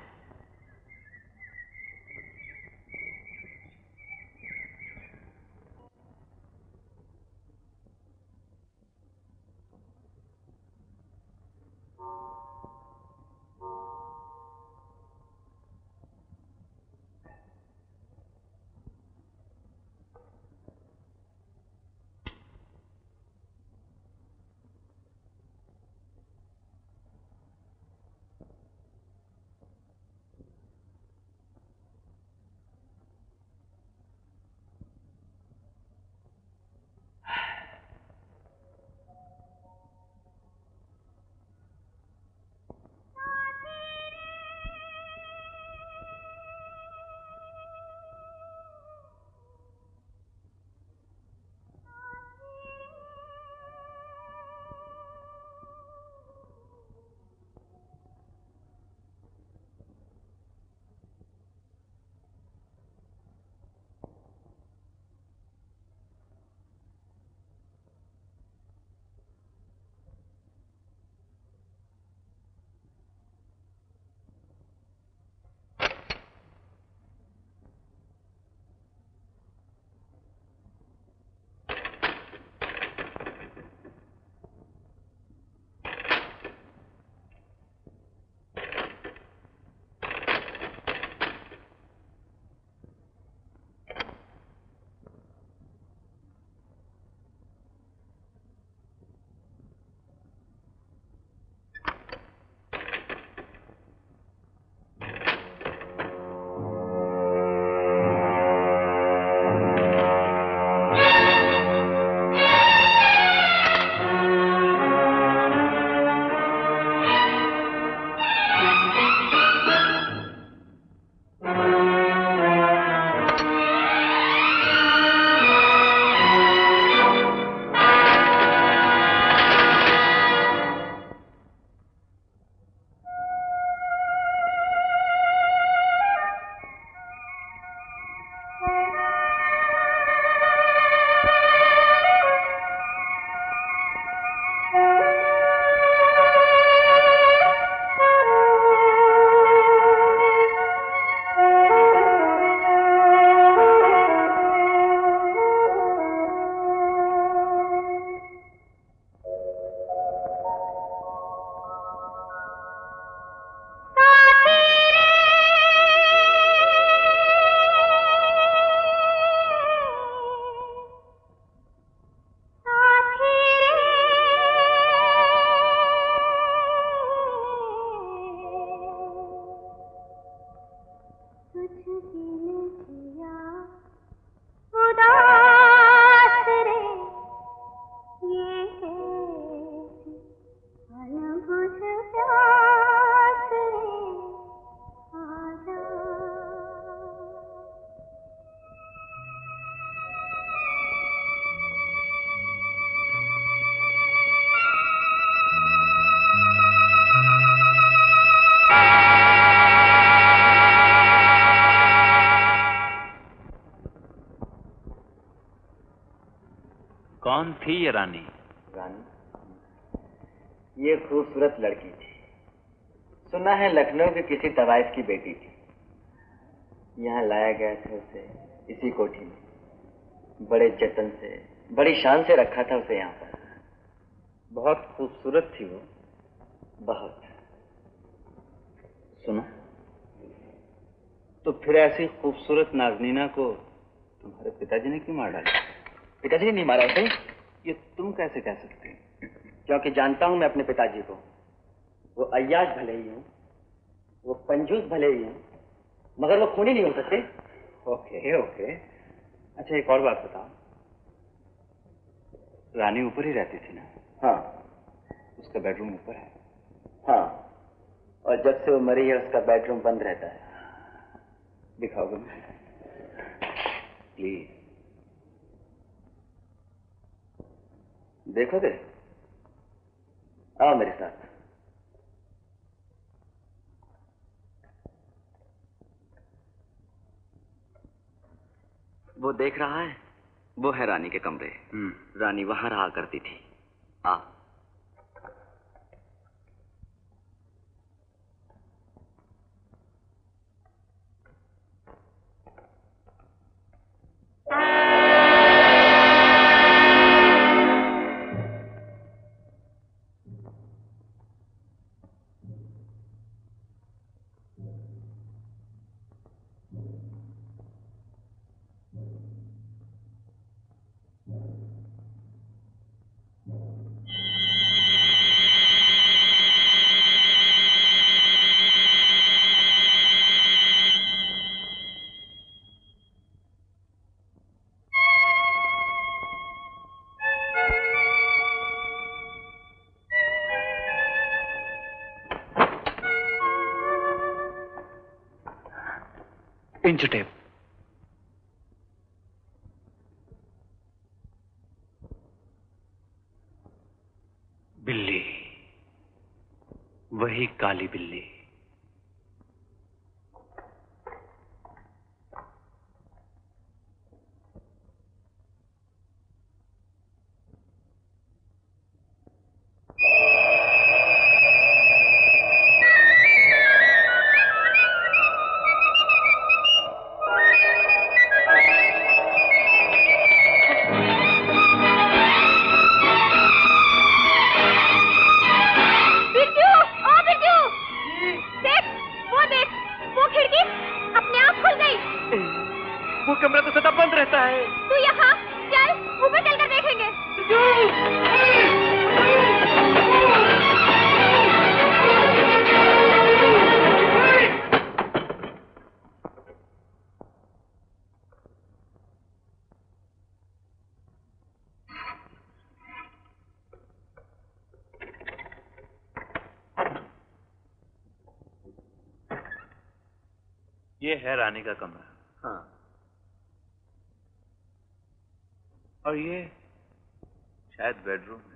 थी ये रानी? रानी ये खूबसूरत लड़की थी। सुना है लखनऊ के किसी तवाइफ की बेटी थी। यहाँ लाया गया था उसे इसी कोठी में। बड़े जतन से, बड़ी शान से रखा था उसे यहाँ पर। बहुत खूबसूरत थी वो, बहुत। सुनो, तो फिर ऐसी खूबसूरत नाजनीना को तुम्हारे पिताजी ने क्यों मार डाला? पिताजी ने नहीं मारा उसे। ये तुम कैसे कह सकते हो? क्योंकि जानता हूं मैं अपने पिताजी को। वो अय्याश भले ही हूं, वो कंजूस भले ही हूं, मगर वो खूनी नहीं हो सकते। Okay okay. अच्छा एक और बात बताओ, रानी ऊपर ही रहती थी ना? हाँ। उसका बेडरूम ऊपर है? हाँ, और जब से वो मरी है उसका बेडरूम बंद रहता है। दिखाओगे मुझे प्लीज? देखोगे? आओ मेरे साथ। वो देख रहा है, वो है रानी के कमरे। रानी वहां रहा करती थी। आ इंच टेप। बिल्ली, वही काली बिल्ली। ये है रानी का कमरा। हाँ। और ये शायद बेडरूम है।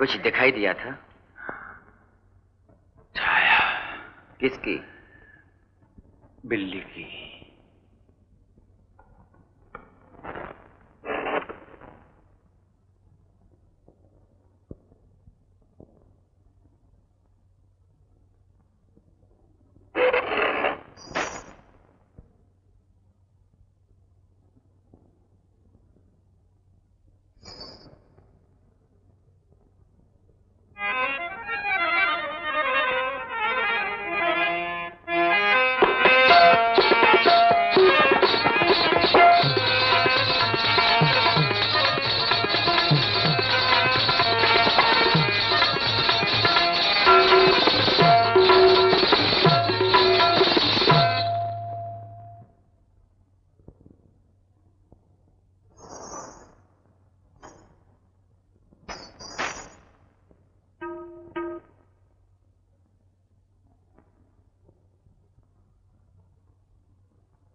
कुछ दिखाई दिया था? छाया। किसकी? बिल्ली की।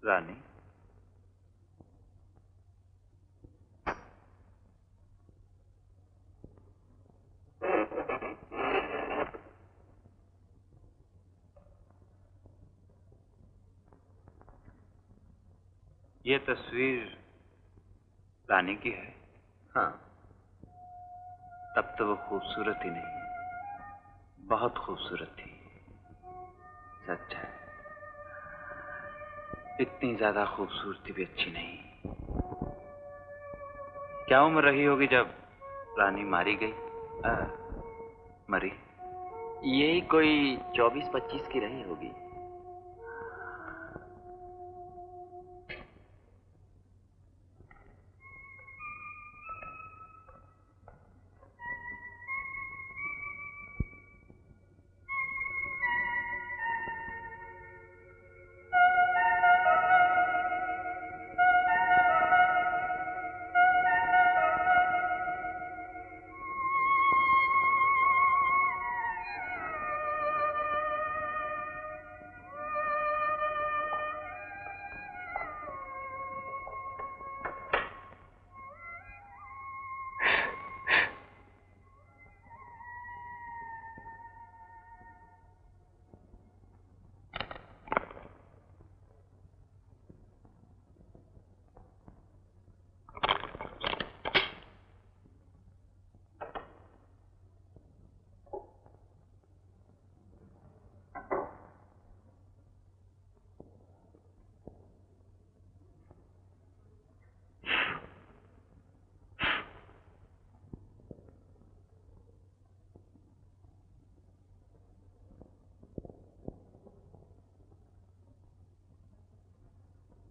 रानी, ये तस्वीर रानी की है? हाँ। तब तो वो खूबसूरत ही नहीं, बहुत खूबसूरत थी। सच है, इतनी ज्यादा खूबसूरती भी अच्छी नहीं। क्या उम्र रही होगी जब रानी मारी गई? मरी? यही कोई 24-25 की रही होगी।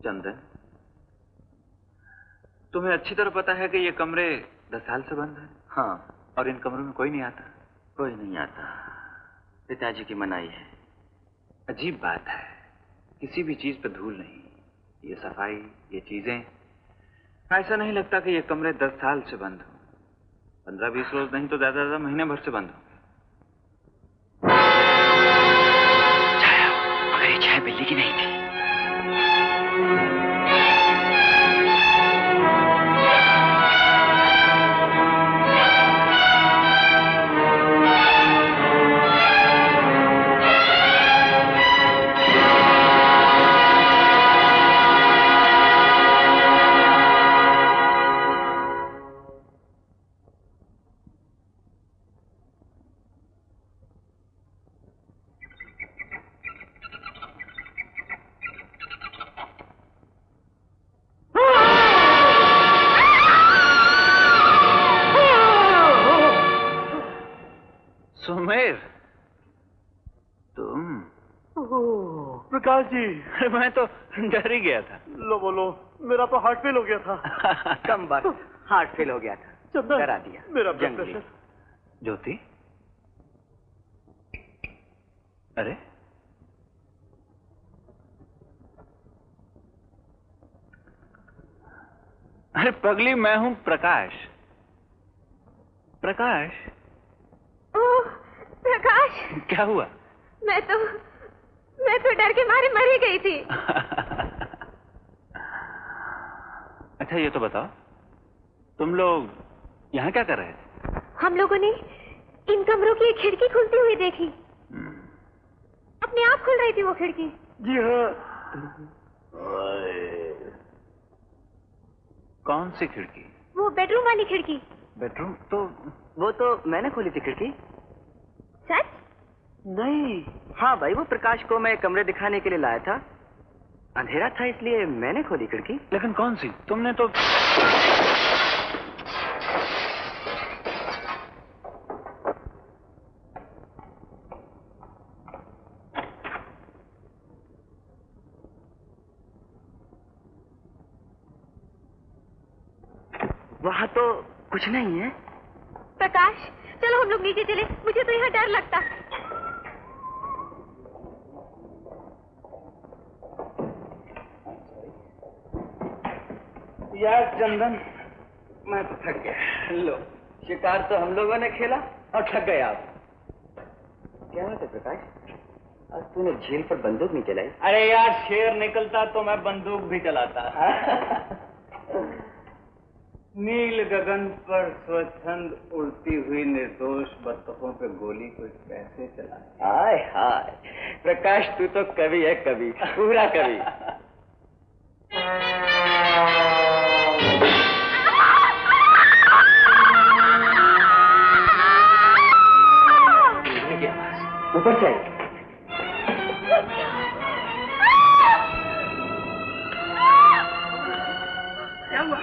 चंदन, तुम्हें अच्छी तरह पता है कि ये कमरे 10 साल से बंद हैं? हाँ। और इन कमरों में कोई नहीं आता? कोई नहीं आता, पिताजी की मनाही है। अजीब बात है, किसी भी चीज पे धूल नहीं, ये सफाई, ये चीजें। ऐसा नहीं लगता कि ये कमरे 10 साल से बंद हो। 15-20 रोज नहीं तो ज्यादा ज्यादा महीने भर से बंद हो। छाया, मगर ये छाया बिल्ली की नहीं थी। सुमेर, तुम? प्रकाश जी, मैं तो डर ही गया था। लो बोलो, मेरा तो हार्ट फेल हो गया था। कम बात, हार्ट फेल हो गया था, चंदन, डरा दिया। मेरा ब्लड प्रेशर। ज्योति, अरे अरे पगली, मैं हूं प्रकाश। प्रकाश? ओह प्रकाश, क्या हुआ? मैं तो डर के मारे मर ही गई थी। अच्छा ये तो बताओ, तुम लोग यहाँ क्या कर रहे थे? हम लोगों ने इन कमरों की एक खिड़की खुलती हुई देखी। अपने आप खुल रही थी वो खिड़की। जी हाँ। कौन सी खिड़की? वो बेडरूम वाली खिड़की। बेडरूम तो वो तो मैंने खोली थी खिड़की। सच? नहीं, हाँ भाई, वो प्रकाश को मैं कमरे दिखाने के लिए लाया था। अंधेरा था इसलिए मैंने खोली खिड़की। लेकिन कौन सी? तुमने तो वहाँ तो कुछ नहीं है। प्रकाश, चलो हम लोग नीचे चले, मुझे तो यहाँ डर लगता। यार चंदन, मैं तो थक गया। लो, शिकार तो हम लोगों ने खेला और थक गए आप। क्या बात है प्रकाश, आज तूने झील पर बंदूक नहीं चलाई? अरे यार, शेर निकलता तो मैं बंदूक भी चलाता। नील गगन पर स्वच्छंद उड़ती हुई निर्दोष बत्तखों पे गोली कोई कैसे चलाए? हाय हाय, प्रकाश तू तो कवि है, कवि, पूरा कवि। ऊपर से क्या हुआ?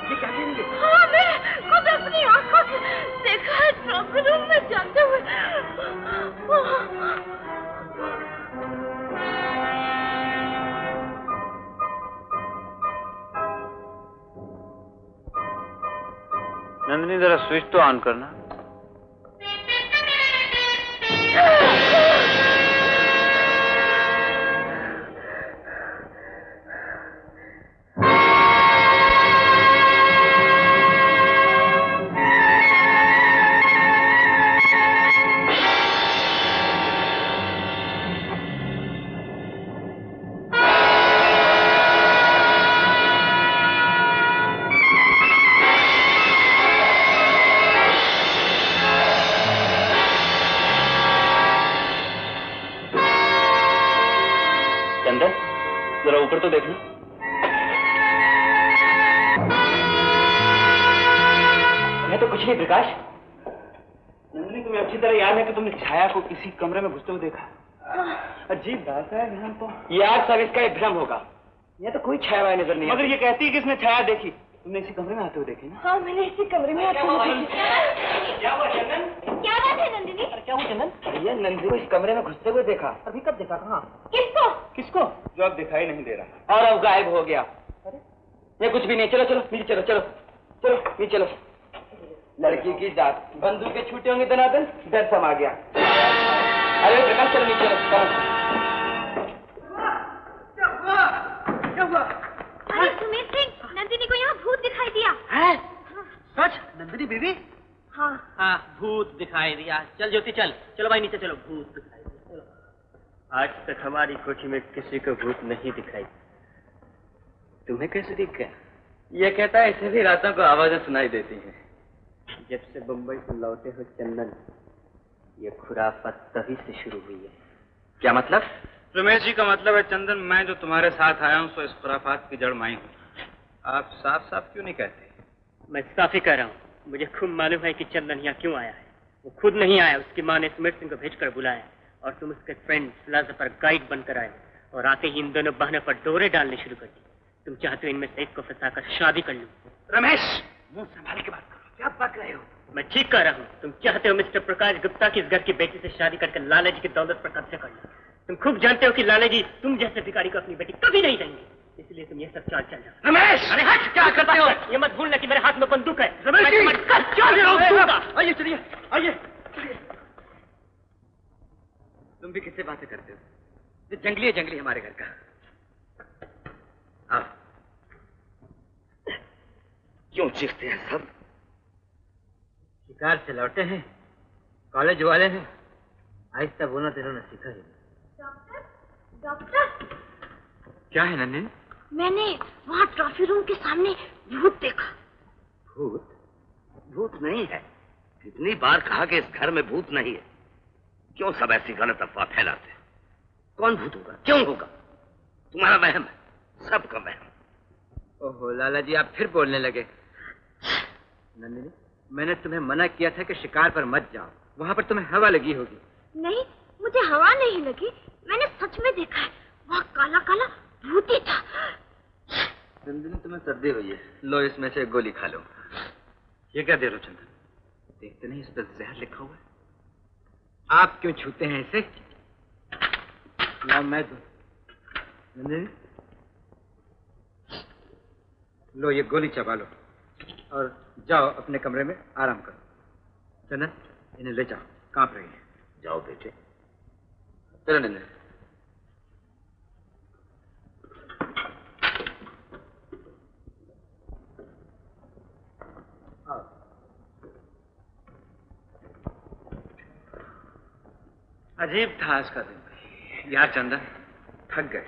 ये क्या कह रही है? हाँ, मैं खुद अपनी आंखों से देखा है, ट्रॉफी रूम में जाते हुए। नंदिनी, जरा स्विच तो ऑन करना। जरा ऊपर तो देखना। मैं तो कुछ नहीं प्रकाश। नंदिनी, तुम्हें अच्छी तरह याद है कि तुमने छाया को किसी कमरे में घुसते हुए देखा। अजीब बात है यहाँ तो। यार सब इसका एक भ्रम होगा, यहाँ तो कोई छाया वाया नजर नहीं मगर ये कहती है कि इसने छाया देखी। तुमने इसी कमरे में आते हुए देखी ना? हाँ, मैंने इसी कमरे में आते हुए देखी। क्या हुआ चंदन? क्या बात है नंदिनी? क्या हुआ चंदन? ये नंदी को इस कमरे में घुसते हुए देखा। अभी कब देखा? कहाँ? किसको? किसको? जो अब दिखाई नहीं दे रहा और अब गायब हो गया। ये कुछ भी नहीं। चलो चलो नीचे चलो, चलो चलो नीचे चलो। लड़की की जात, बंदूक के छूटे होंगे दनादन, डर समा गया। अरे प्रकाश चलो नीचे चलो। क्या हुआ? अरे सुमित सिंह, नंदिनी को यहाँ भूत दिखाई दिया। है? सच? नंदिनी बीवी? हाँ हाँ, भूत दिखाई दिया। चल ज्योति चल, चलो भाई नीचे चलो। भूत दिखाई दिया, चलो। आज तक हमारी कोठी में किसी को भूत नहीं दिखाई। तुम्हें कैसे दिख गया? ये कहता है ऐसे भी रातों को आवाजें सुनाई देती हैं। जब से बम्बई से लौटे हो चंदन, ये खुराफत तभी से शुरू हुई है। क्या मतलब? रमेश जी का मतलब है चंदन, मैं जो तुम्हारे साथ आया हूँ सो इस खुराफात की जड़ मैं हूँ। आप साफ साफ क्यों नहीं कहते? मैं साफ ही कह रहा हूँ। मुझे खूब मालूम है कि चंदन यहाँ क्यों आया है। वो खुद नहीं आया, उसकी माँ ने सुमित सिंह को भेजकर बुलाया और तुम उसके फ्रेंड प्लाजा पर गाइड बनकर आए और आते ही इन दोनों बहनों पर डोरे डालने शुरू कर दी। तुम चाहते हो इनमें से एक को फंसाकर शादी कर लूं। रमेश, मुंह संभाल के बात करो। क्या बक रहे हो? मैं ठीक कह रहा हूँ। तुम चाहते हो मिस्टर प्रकाश गुप्ता की इस घर की बेटी से शादी करके लाला जी की दौलत पर कब्जा कर लो। तुम खूब जानते हो कि लाला जी तुम जैसे भिखारी को अपनी बेटी कभी नहीं देंगे, इसलिए तुम ये सब चाल चल रहे हो। रमेश! अरे हट, क्या करते हो? ये मत भूलना कि मेरे हाथ में बंदूक है। रमेश जी! आइए चलिए, आइए। तुम भी किससे बातें करते हो? ये जंगली है, जंगली हमारे घर का। आओ। क्यों चीखते हैं सब? शिकार से लौटे हैं, कॉलेज वाले हैं, आहिस्ता बोलना तो इन्होंने सीखा ही। डॉक्टर, क्या है नन्नी? मैंने वहाँ ट्रॉफी रूम के सामने भूत देखा। भूत? भूत नहीं है। कितनी बार कहा कि इस घर में भूत नहीं है। क्यों सब ऐसी गलत अफवाह फैलाते हैं? कौन भूत होगा? क्यों होगा? तुम्हारा वहम है, सबका वहम। ओहो लाला जी, आप फिर बोलने लगे। नंदिनी, मैंने तुम्हें मना किया था कि शिकार पर मत जाओ, वहां पर तुम्हें हवा लगी होगी। नहीं, मुझे हवा नहीं लगी, मैंने सच में देखा है, वहाँ काला काला भूत ही था। नंदिनी, तुम्हें सर्दी हुई है, लो इसमें से गोली खा लो। ये क्या दे रहे हो चंदन? देखते नहीं इस पर जहर लिखा हुआ है। आप क्यों छूते हैं इसे? लाओ मैं दूं। नंदिनी, लो ये गोली चबा लो और जाओ अपने कमरे में आराम करो। चंदन, इन्हें ले जाओ, कांप रही है। जाओ बेटे। चलो नंदिनी। अजीब था आज का दिन यार चंदन, थक गए।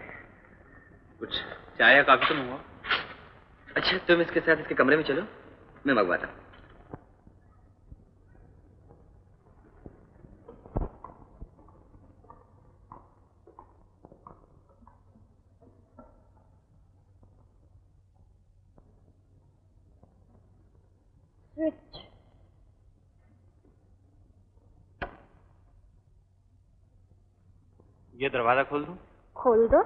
कुछ चाय या कॉफी तो मंगवाओ। अच्छा, तुम इसके साथ इसके कमरे में चलो, मैं मंगवाता हूँ। ये दरवाजा खोल दूं? खोल दो।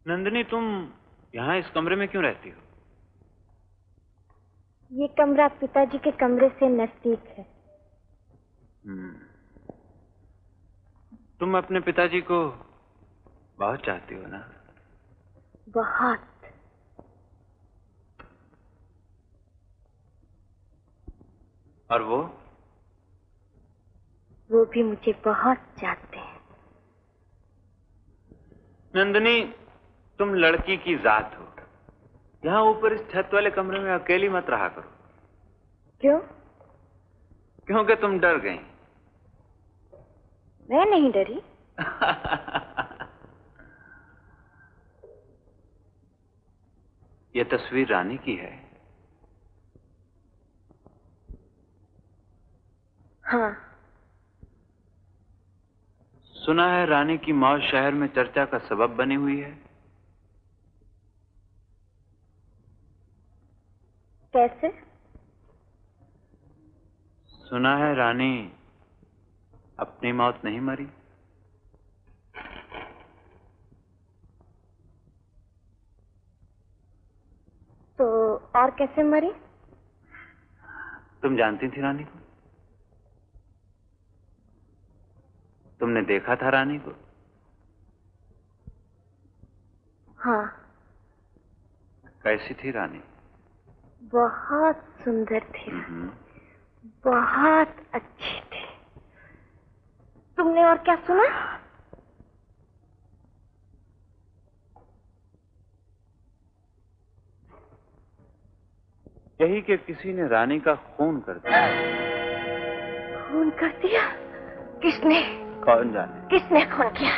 नंदिनी, तुम यहाँ इस कमरे में क्यों रहती हो? ये कमरा पिताजी के कमरे से नजदीक है। तुम अपने पिताजी को बहुत चाहती हो ना? बहुत। और वो भी मुझे बहुत चाहते हैं। नंदिनी, तुम लड़की की जात हो। यहाँ ऊपर इस छत वाले कमरे में अकेली मत रहा करो। क्यों? क्योंकि तुम डर गई। मैं नहीं डरी। ये तस्वीर रानी की है। हाँ। सुना है रानी की मौत शहर में चर्चा का सबब बनी हुई है। कैसे? सुना है रानी अपनी मौत नहीं मरी। तो और कैसे मरी? तुम जानती थी रानी को? तुमने देखा था रानी को? हाँ। कैसी थी रानी? बहुत सुंदर थी, बहुत अच्छी थी। तुमने और क्या सुना? यही कि किसी ने रानी का खून कर दिया। खून कर दिया? किसने? कौन जाने? किसने खून किया?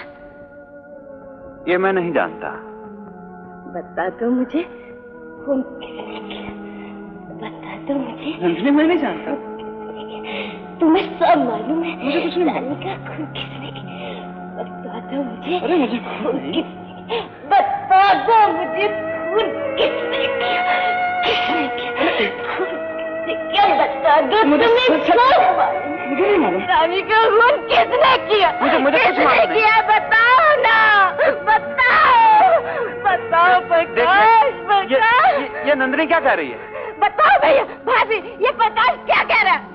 ये मैं नहीं जानता। बता दो मुझे, खून किसने किया? बता दो मुझे। नंदिनी, मैं नहीं जानता। तुम्हें सब मालूम है। मुझे कुछ नहीं रानी का खून किसने किया? बता दो मुझे। अरे मुझे खून किसने? बता दो मुझे, खून किसने किया? किसने किया? खून किसने किया? बता दो। तुम्हें सब मालूम। मुझे नहीं मालूम। रानी का खून किसने किया? मुझे कुछ मालूम नहीं। किया? बताओ ना, बताओ, बताओ प्रकाश, प्रकाश। ये नंदिनी क्या कह रही है? बताओ भैया, भाभी, ये प्रकाश क्या कह रहा है?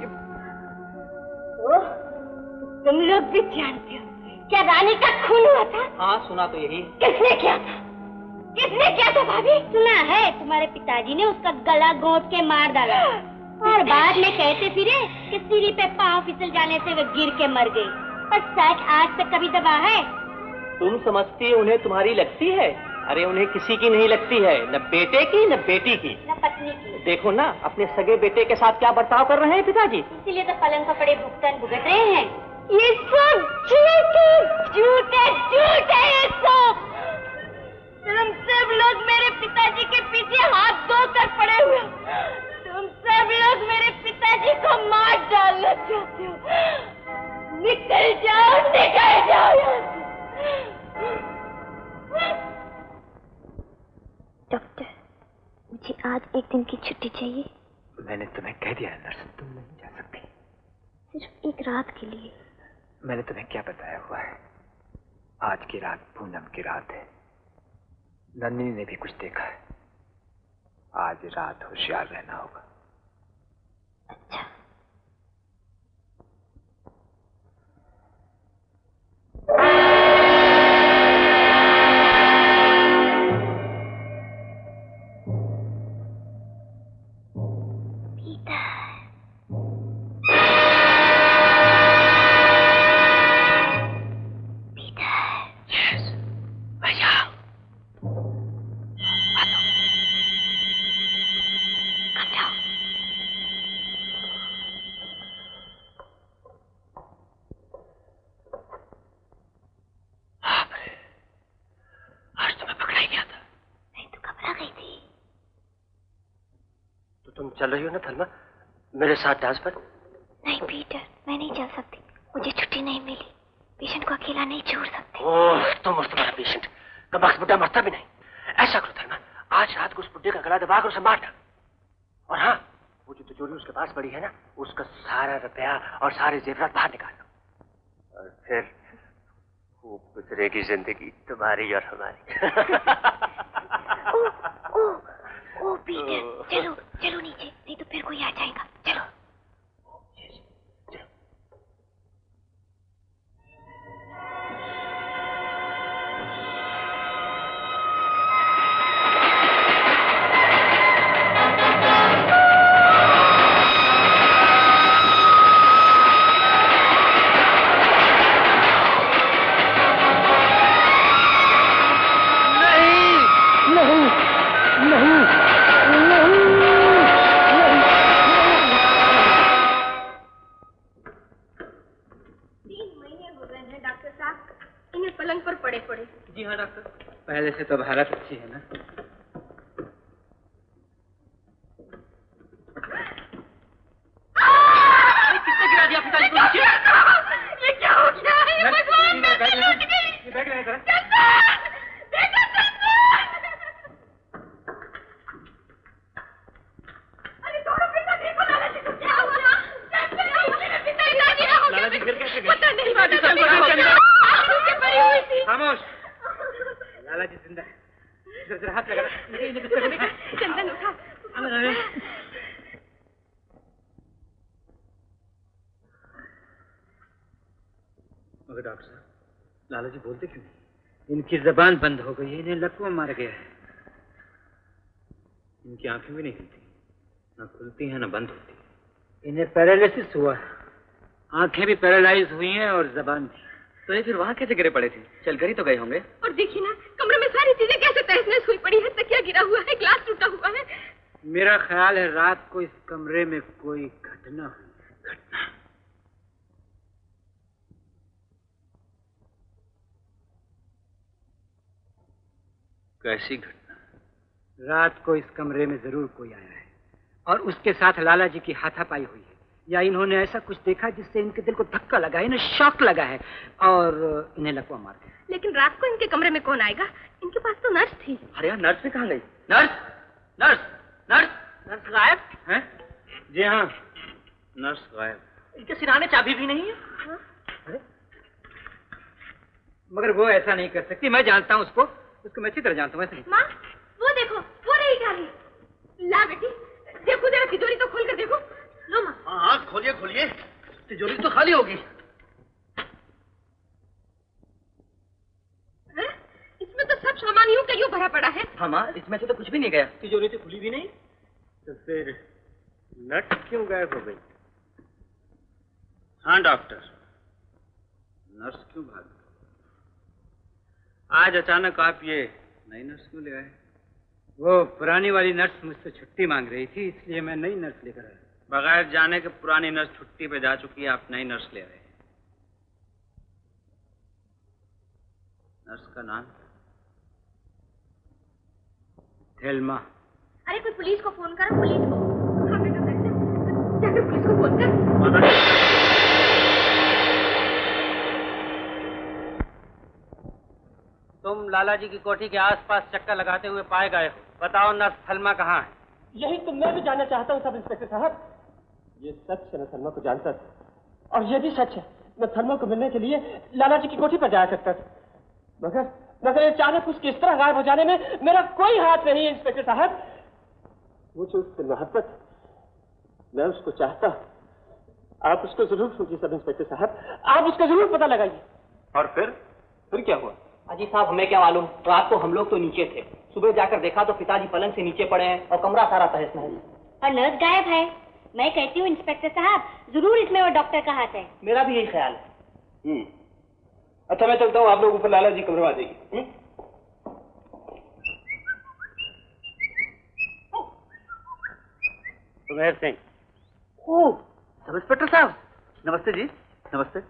तुम लोग भी जानते हो क्या रानी का खून हुआ था? हाँ, सुना तो यही। किसने किया था? किसने किया था भाभी? सुना है तुम्हारे पिताजी ने उसका गला घोंट के मार डाला और बाद में कहते फिरे कि सीढ़ी पे पांव फिसल जाने से वे गिर के मर गई। पर सच आज तक कभी दबा है? तुम समझती उन्हें तुम्हारी लगती है? अरे उन्हें किसी की नहीं लगती है, न बेटे की न बेटी की न पत्नी की। देखो ना अपने सगे बेटे के साथ क्या बर्ताव कर रहे हैं पिताजी। इसीलिए तो पलंग पर पड़े भुगतान भुगत रहे हैं। ये सब झूठ है, झूठ है, झूठ है ये सब। तुम सब लोग मेरे पिताजी के पीछे हाथ धोकर पड़े हुए हो। तुम सब लोग मेरे पिताजी को मार डालना चाहते हो। निकल जाओ, निकल जाओ यहाँ से। डॉक्टर, मुझे आज एक दिन की छुट्टी चाहिए। मैंने तुम्हें कह दिया है नर्स, तुम नहीं जा सकती। सिर्फ एक रात के लिए। मैंने तुम्हें क्या बताया हुआ है? आज की रात पूनम की रात है। नंदिनी ने भी कुछ देखा है। आज रात होशियार रहना होगा। अच्छा। चल रही हो ना थलमा मेरे साथ डांस पर? नहीं पीटर, मैं नहीं चल सकती। मुझे छुट्टी नहीं मिली। पेशेंट को अकेला नहीं छोड़ सकती। ओह, तुम और तुम्हारा पेशेंट कमबख्त बुड्ढा मरता भी नहीं। ऐसा करो थलमा, आज रात को उस बुड्ढे का गला दबाकर उसे मारना। और हाँ, वो जो तिजोरी उसके पास पड़ी है ना, उसका सारा रुपया और सारे जेवरात बाहर निकाल लो। और फिर खूब गुजरेगी जिंदगी तुम्हारी और हमारी। ओ पीटर, चलो चलो नीचे, नहीं तो फिर कोई आ जाएगा। चलो। पहले से तो हालत अच्छी है ना? किसने गिरा दिया पिताजी को नीचे? ये क्या हो गया? ये भगवान, मैं लौट गई। ये बैग ले इधर। देखो अरे दोनों पिताजी को लाला जी को क्या हुआ? मेरे पिताजी हो गया। लाला जी फिर कैसे गए? पता नहीं, नीचे पड़ी हुई थी। खामोश। लाला जी जिंदा है। जरा हाथ लगा। चंदन उठा। मगर डॉक्टर साहब, लाला जी बोलते क्यों नहीं? इनकी जबान बंद हो गई है, इन्हें लकवा मार गया है। इनकी आंखें भी नहीं खुलती, न खुलती हैं न बंद होती। इन्हें पैरालिसिस हुआ है, आंखें भी पैरालाइज हुई हैं और जबान भी। तो ये फिर वहाँ कैसे गिरे पड़े थे? चलकर ही तो गए होंगे। और देखिए ना, कमरे में सारी चीजें कैसे तहस-नहस हुई पड़ी है। तकिया गिरा हुआ है, ग्लास टूटा हुआ है। मेरा ख्याल है रात को इस कमरे में कोई घटना हुई। घटना? कैसी घटना? रात को इस कमरे में जरूर कोई आया है और उसके साथ लाला जी की हाथापाई हुई है, या इन्होंने ऐसा कुछ देखा जिससे इनके दिल को धक्का लगा है, इन्हें शॉक लगा है और इन्हें लकवा मार दिया। लेकिन रात को इनके कमरे में कौन आएगा? इनके पास तो नर्स थी। अरे यार, नर्स भी कहाँ गई? नर्स, नर्स, नर्स, नर्स गायब है? जी हाँ, नर्स गायब। इनके सिरहाने चाबी भी नहीं है। हाँ? अरे मगर वो ऐसा नहीं कर सकती, मैं जानता हूँ उसको मैं अच्छी तरह जानता हूँ। माँ, वो देखो, वो रही गाली। ला बेटी, देखो जरा तिजोरी तो खोल कर देखो। लो माँ। हाँ, खोलिए खोलिए, तिजोरी तो खाली होगी। इसमें तो सब सामान यूं का यूं भरा पड़ा है। हाँ माँ, इसमें से तो कुछ भी नहीं गया। तिजोरी तो खुली भी नहीं। तो फिर नट क्यों गायब हो गई? हाँ डॉक्टर, नर्स क्यों भाग गई? आज अचानक आप ये नई नर्स क्यों ले आए? वो पुरानी वाली नर्स मुझसे छुट्टी मांग रही थी, इसलिए मैं नई नर्स लेकर आया। बगैर जाने के पुरानी नर्स छुट्टी पे जा चुकी है, आप नई नर्स ले आए। नर्स का नाम थेल्मा। अरे कोई पुलिस को फोन करो, पुलिस को। हाँ बेटा बेटा, जाकर पुलिस को फोन कर। तुम लाला जी की कोठी के आसपास चक्कर लगाते हुए पाए गए हो। बताओ नर्स थेल्मा कहाँ है? यही तो मैं भी जानना चाहता हूँ सब इंस्पेक्टर साहब। ये सच है, मैं थेल्मा को जानता था, और ये भी सच है मैं थेल्मा को मिलने के लिए लाला जी की कोठी पर जाया करता था, मगर अचानक उसकी इस तरह गायब हो जाने में मेरा कोई हाथ नहीं है इंस्पेक्टर साहब। मुझे उससे मोहब्बत, मैं उसको चाहता। आप उसको जरूर सूझिए सब इंस्पेक्टर साहब, आप उसका जरूर पता लगाइए। और फिर क्या हुआ? अजी साहब हमें क्या मालूम, रात को हम लोग तो नीचे थे, सुबह जाकर देखा तो पिताजी पलंग से नीचे पड़े हैं और कमरा सारा तहस नहस। और नर्स गायब है। मैं कहती हूँ इंस्पेक्टर साहब, जरूर इसमें वो डॉक्टर का हाथ है। मेरा भी यही ख्याल है। अच्छा मैं चलता हूँ, आप लोग ऊपर लाला जी कमरे में आ जाइए। सुमेर सिंह। ओ सब इंस्पेक्टर साहब, नमस्ते जी। नमस्ते।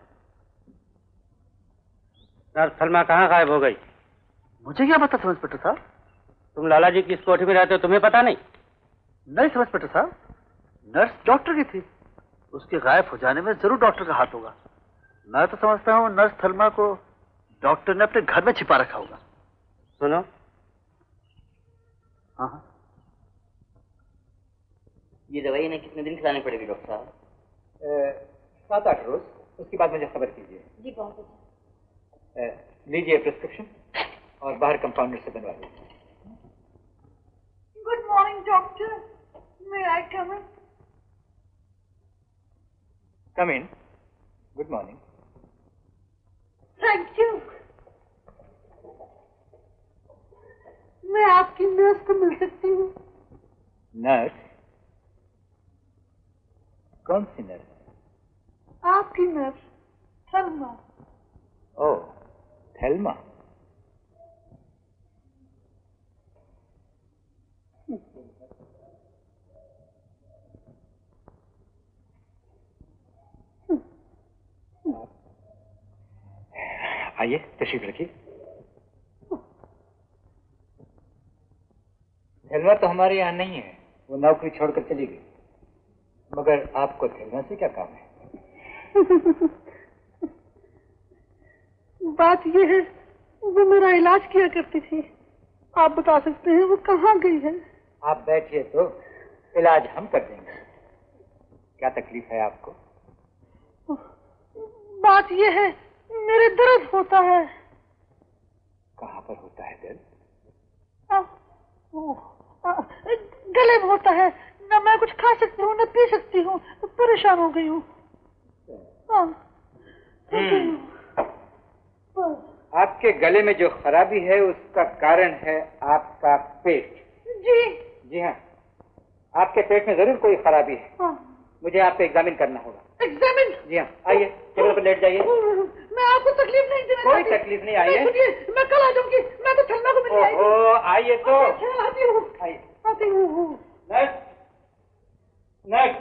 नर्स थेल्मा कहाँ गायब हो गई? मुझे क्या पता सब इंस्पेक्टर साहब? तुम लाला जी की इस कोठी में रहते हो, तुम्हें पता नहीं? नहीं सब इंस्पेक्टर साहब, नर्स डॉक्टर की थी, उसके गायब हो जाने में जरूर डॉक्टर का हाथ होगा। मैं तो समझता हूँ नर्स थेल्मा को डॉक्टर ने अपने घर में छिपा रखा होगा। सुनो। हाँ हाँ। ये दवाई इन्हें कितने दिन खिलानी पड़ेगी डॉक्टर साहब? 7-8 रोज, उसके बाद मुझे खबर कीजिए। जी बहुत अच्छा। लीजिए प्रिस्क्रिप्शन और बाहर कंपाउंडर से बनवा लीजिए। Good morning doctor, may I come in? Come in. Good morning. Thank you. मैं आपकी नर्स को मिल सकती हूँ? नर्स? कौन सी नर्स? आपकी नर्स थेल्मा। ओह थेल्मा। आइए तशरीफ रखिए। थेल्मा तो हमारे यहाँ नहीं है, वो नौकरी छोड़कर चली गई। मगर आपको थेल्मा से क्या काम है? बात यह है, वो मेरा इलाज किया करती थी। आप बता सकते हैं वो कहाँ गई है? आप बैठिए तो इलाज हम कर देंगे। क्या तकलीफ है आपको? बात यह है, मेरे दर्द होता है। कहाँ पर होता है दर्द? गले में होता है, न मैं कुछ खा सकती हूँ न पी सकती हूँ, परेशान हो गई हूँ। आपके गले में जो खराबी है उसका कारण है आपका पेट। जी जी हाँ, आपके पेट में जरूर कोई खराबी है। हाँ। मुझे आपको एग्जामिन करना होगा। एग्जामिन? जी हाँ, आइए टेबल पर लेट जाइए। मैं आपको तकलीफ नहीं देना कोई चाहती। तकलीफ नहीं, आइए। मैं कल आ जाऊंगी, मैं तो थेल्मा को मिलने आई थी। ओहो, आइए तो। आती हूँ, आइए। आती हूँ। Nurse, nurse,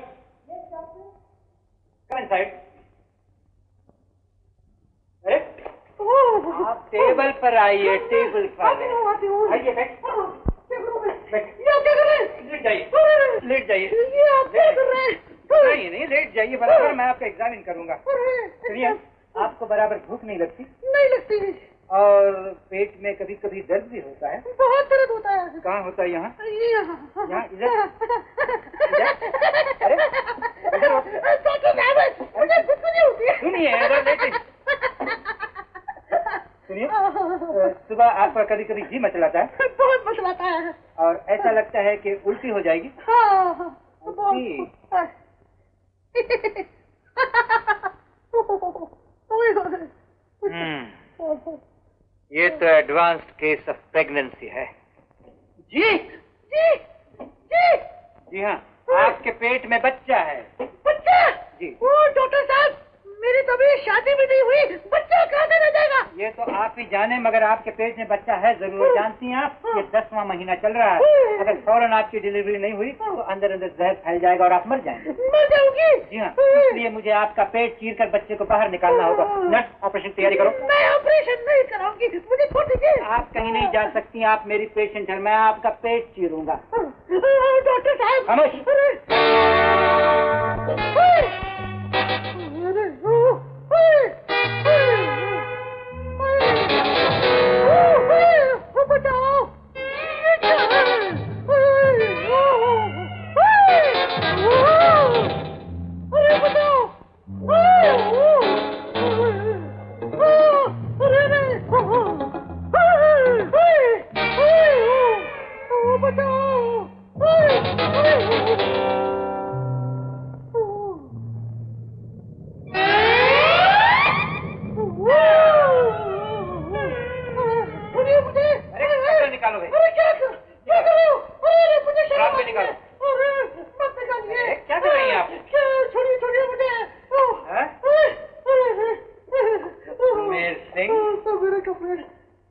come inside. अरे आप टेबल पर आइए, टेबल पर आती हूँ। आइए, बैठ। ये आप क्या कर रहे हैं? लेट जाइए, लेट जाइए। ये आप क्या कर रहे हैं? नहीं, लेट जाइए, बराबर मैं आपका एग्जामिन करूंगा। सुनिए, आपको बराबर भूख नहीं लगती? नहीं लगती। और पेट में कभी कभी दर्द भी होता है? बहुत दर्द होता है। कहाँ होता है? यहाँ? यहाँ इधर? अरे इधर मुझे कुछ नहीं होती है। सुनिए, इधर लेटे। सुनिए, सुबह आपका कभी कभी जी मचलाता है? बहुत मचलाता है। और ऐसा लगता है कि उल्टी हो जाएगी? हाँ, उल्टी? ये तो एडवांस्ड केस ऑफ प्रेगनेंसी है। जी जी जी जी हाँ, आपके पेट में बच्चा है। बच्चा? जी। ओ डॉक्टर साहब, मेरी तो अभी शादी भी नहीं हुई, बच्चा कहाँ से रह जाएगा? ये तो आप ही जाने, मगर आपके पेट में बच्चा है जरूर। जानती हैं आप, ये 10वां महीना चल रहा है। अगर फौरन आपकी डिलीवरी नहीं हुई तो अंदर अंदर जहर फैल जाएगा और आप मर जाएंगे। मर जाऊंगी? जी हाँ, इसलिए मुझे आपका पेट चीर कर बच्चे को बाहर निकालना होगा। नर्स, ऑपरेशन की तैयारी करो। मैं ऑपरेशन नहीं कराऊंगी, मुझे छोड़ दीजिए। आप कहीं नहीं जा सकती, आप मेरी पेशेंट है, मैं आपका पेट चीरूंगा। डॉक्टर साहब, खामोश।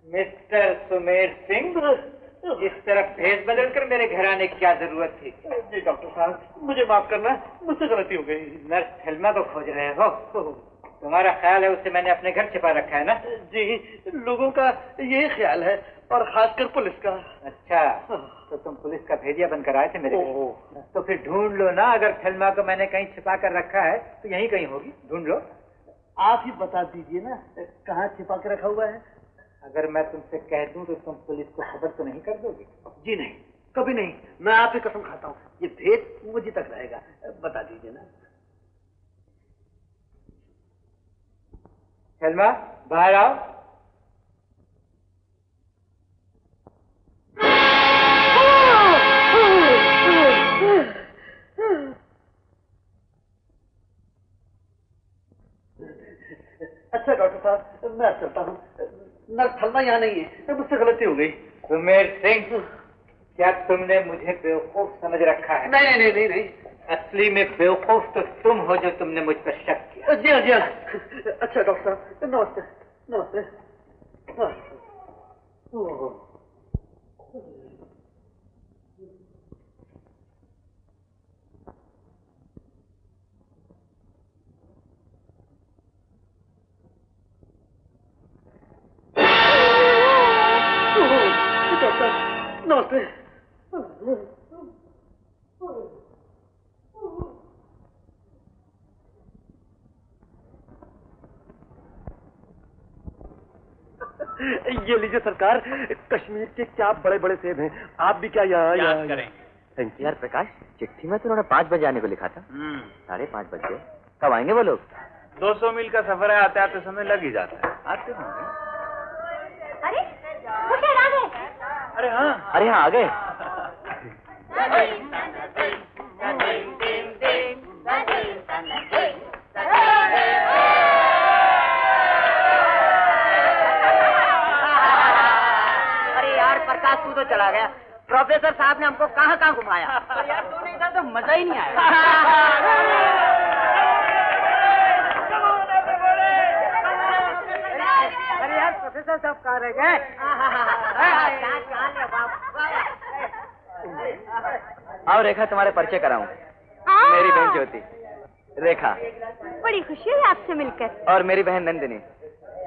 मिस्टर सुमेर सिंह, इस तरफ भेस बदल कर मेरे घर आने की क्या जरूरत थी? जी डॉक्टर साहब, मुझे माफ करना, मुझसे गलती हो गई। नर्स थेल्मा को खोज रहे हो? तुम्हारा ख्याल है उसे मैंने अपने घर छिपा रखा है ना? जी, लोगों का यही ख्याल है, और खासकर पुलिस का। अच्छा, तो तुम पुलिस का भेदिया बनकर आए थे मेरे घर? तो फिर ढूंढ लो ना, अगर थेल्मा को मैंने कहीं छिपा कर रखा है तो यहीं कहीं होगी, ढूंढ लो। आप ही बता दीजिए ना, कहाँ छिपा के रखा हुआ है? अगर मैं तुमसे कह दूं तो तुम पुलिस को खबर तो नहीं कर दोगे? जी नहीं, कभी नहीं, मैं आप ही कसम खाता हूँ, ये भेद मुझे तक रहेगा। बता दीजिए ना। थेल्मा, बाहर आओ। अच्छा डॉक्टर साहब, मैं चलता हूँ। नर्स थेल्मा यहाँ नहीं है, मुझसे गलती हो गई। सुमेर सिंह, क्या तुमने मुझे बेवकूफ समझ रखा है? नहीं नहीं नहीं नहीं, असली में बेवकूफ तो तुम हो जो तुमने मुझ पर शक किया। जी हाँ जी हाँ। अच्छा डॉक्टर साहब, नमस्ते नमस्ते। नमस्ते। ये लीजिए सरकार, कश्मीर के क्या बड़े बड़े सेब हैं। आप भी क्या यहाँ करेंगे? यार प्रकाश, चिट्ठी में तो उन्होंने 5 बजे आने को लिखा था। 5:30 बज गए, कब आएंगे वो लोग? 200 मील का सफर है, आते आते समय लग ही जाता है। आते होंगे। अरे वो शहर आ गए। अरे हाँ, आ गए। अरे यार प्रकाश, तू तो चला गया। प्रोफेसर साहब ने हमको कहाँ कहाँ घुमाया। यार तू नहीं था तो मजा ही नहीं आया। अरे यार प्रोफेसर साहब कहाँ रह गए? आओ रेखा, तुम्हारे परिचय कराऊं। मेरी बहन ज्योति, रेखा। बड़ी खुशी हुई आपसे मिलकर। और मेरी बहन नंदिनी,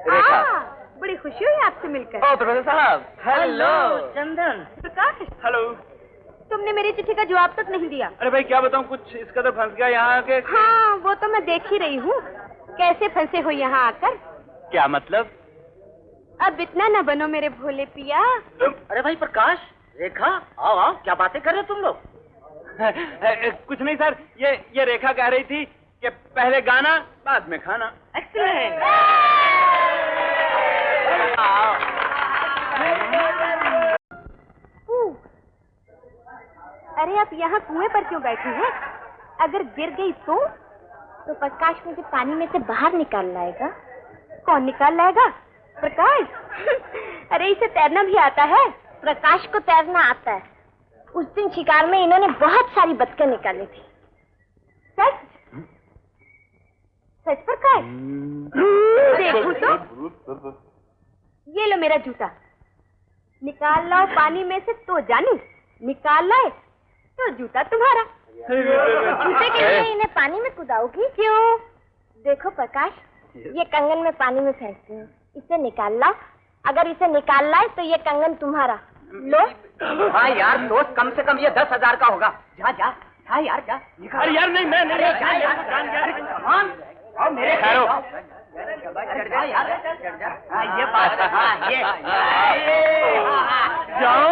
रेखा। बड़ी खुशी हुई आपसे मिलकर। ओ प्रोफेसर साहब, हेलो चंदन। प्रकाश, हेलो। तुमने मेरी चिट्ठी का जवाब तक नहीं दिया। अरे भाई क्या बताऊं, कुछ इस कदर फंस गया यहाँ आके। हाँ, वो तो मैं देख ही रही हूँ। कैसे फंसे हो यहाँ आकर? क्या मतलब? अब इतना न बनो मेरे भोले पिया। अरे भाई प्रकाश, रेखा, आओ आओ, क्या बातें कर रहे हो तुम लोग? कुछ नहीं सर, ये रेखा कह रही थी कि पहले गाना बाद में खाना। एक्सीलेंट। अरे आप यहाँ कुएं पर क्यों बैठी हैं? अगर गिर गई तो प्रकाश मुझे पानी में से बाहर निकाल लाएगा। कौन निकाल लाएगा? प्रकाश। अरे इसे तैरना भी आता है। प्रकाश को तैरना आता है। उस दिन शिकार में इन्होंने बहुत सारी बतखें निकाली थी। सच? सच प्रकाश? देखो तो, ये लो मेरा जूता, निकाल लाओ पानी में से तो जानू, निकाल लाए तो जूता तुम्हारा। जूते के लिए इन्हें पानी में कुदाओगी? क्यों? देखो प्रकाश, ये कंगन में पानी में फेंकते हो, इसे निकाल लाओ, अगर इसे निकाल लाए तो ये कंगन तुम्हारा। लो। हाँ यार दोस्त, कम से कम ये 10,000 का होगा। जा जा जा यार जा। अरे यार नहीं, मैं नहीं। जा यार, और मेरे ठहरो। चढ़ जा यार, चढ़ जा। हाँ ये बात है, हाँ ये। जाओ।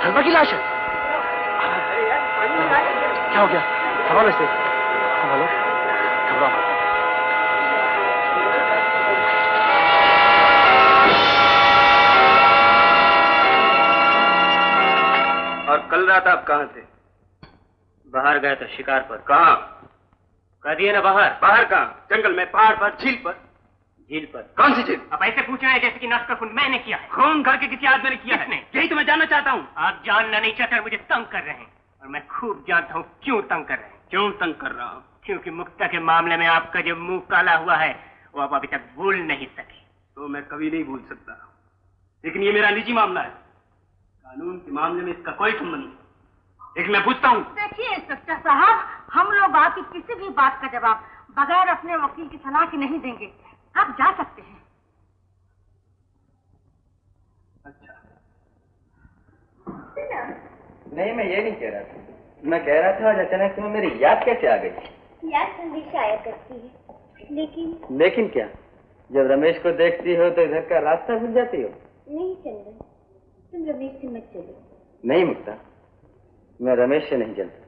धर्मा की लाश है। क्या हो गया? संभालो इसे, संभालो, घबराओ मत। और कल रात आप कहाँ थे? बाहर गए थे शिकार पर। कहाँ? कह दिए ना बाहर। बाहर कहाँ? जंगल में, पहाड़ पर, झील पर? झील पर। कौन सी झील? अब ऐसे पूछ रहे हैं जैसे कि नर्स का खून मैंने किया है। खून घर के किसी आदमी ने किया है? यही तो मैं जानना चाहता हूँ। आप जानना नहीं चाहते और मुझे तंग कर रहे हैं, और मैं खूब जानता हूँ क्यों तंग कर रहे हैं। क्यों तंग कर रहा हूँ? क्योंकि मुक्ता के मामले में आपका जो मुंह काला हुआ है वो आप अभी तक भूल नहीं सके। तो मैं कभी नहीं भूल सकता, लेकिन ये मेरा निजी मामला है, कानून के मामले में इसका कोई संबंध नहीं। लेकिन मैं पूछता हूँ। देखिए इंस्पेक्टर साहब, हम लोग आपकी किसी भी बात का जवाब बगैर अपने वकील की सलाह के नहीं देंगे। आप जा सकते हैं। अच्छा। नहीं, मैं ये नहीं कह रहा था। मैं कह रहा था आज अचानक तुम्हें मेरी याद कैसे आ गई? याद हमेशा आया करती है, लेकिन क्या, जब रमेश को देखती हो तो इधर का रास्ता भूल जाती हो? नहीं चंदन, तुम रमेश से मत चलो। नहीं मुक्ता, मैं रमेश से नहीं चलता,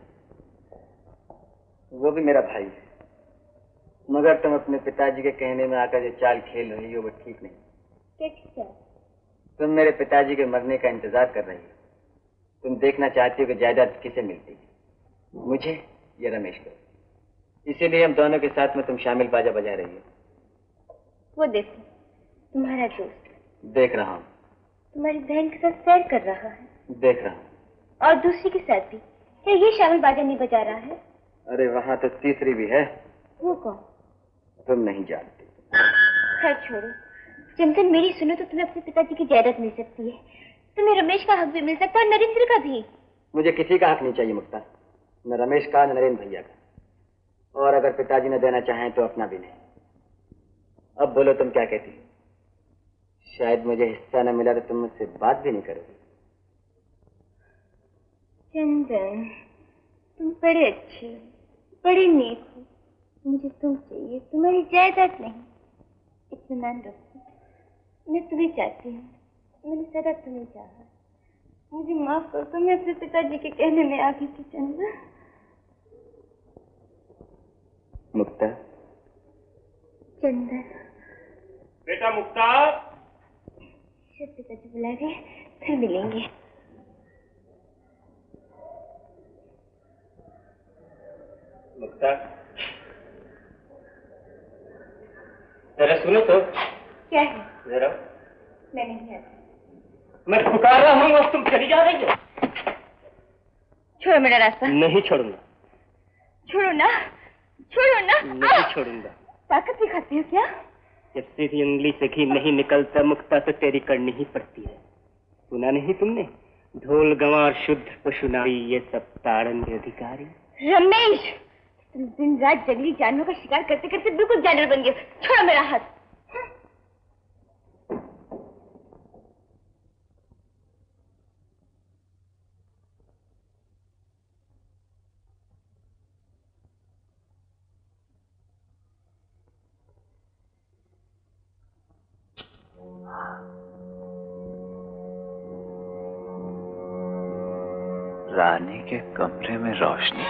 वो भी मेरा भाई है। मगर तुम अपने पिताजी के कहने में आकर जो चाल खेल रही हो वो ठीक नहीं। कैसी चाल? तुम मेरे पिताजी के मरने का इंतजार कर रही हो। तुम देखना चाहती हो कि जायदाद किसे मिलती है, मुझे या रमेश को। इसीलिए हम दोनों के साथ में तुम शामिल बाजा बजा रही हो। वो देखो, तुम्हारा दोस्त। देख रहा हूँ। तुम्हारी बहन के साथ सैर कर रहा है। देख रहा हूँ। और दूसरी के साथ भी। क्या ये शामिल बाजा नहीं बजा रहा है? अरे वहाँ तो तीसरी भी है। वो कौन? तुम नहीं जानती। खैर छोड़ो चंदन, मेरी सुनो तो तुम्हें अपने पिताजी की जायदाद मिल सकती है, तुम्हें रमेश का हक भी मिल सकता है और नरेंद्र का भी। मुझे किसी का हक नहीं चाहिए मुक्ता, न रमेश का न नरेंद्र भैया का। और अगर पिताजी ने देना चाहें तो अपना भी नहीं। अब बोलो तुम क्या कहती हो? शायद मुझे हिस्सा न मिला तो तुम मुझसे बात भी नहीं करोगी। चंदन, तुम बड़े अच्छे हो, बड़े नेक हो। मुझे तुम चाहिए, तुम्हारी जायदाद नहीं। इत्मीनान रखो, मैं तुम्हें चाहती हूँ, मैंने सदा तुम्हें चाहा। मुझे माफ कर दो, मैं अपने पिताजी के कहने में आ गई थी चंदन। मुक्ता। चंदन। बेटा मुक्ता। शायद पिताजी बुला रहे, फिर मिलेंगे। मुक्ता, जरा सुनो तो। क्या है? जरा। मैं नहीं आती। मैं पुकार रहा हूँ और तुम चली जा रही हो। छोड़ो मेरा रास्ता। नहीं छोड़ूंगा। छोड़ो ना, छोड़ो ना। नहीं छोड़ूंगा। ताकत दिखाते हो क्या? जब सीधी उंगली से घी नहीं निकलता मुक्ता तो तेरी करनी ही पड़ती है। सुना नहीं तुमने? ढोल गंवार शुद्ध पशु नारी ये सब ताड़न के अधिकारी। रमेश, तुम दिन रात जंगली जानवरों का शिकार करते करते बिल्कुल जानवर बन गए। छोड़ो मेरा हाथ। रानी के कमरे में रोशनी।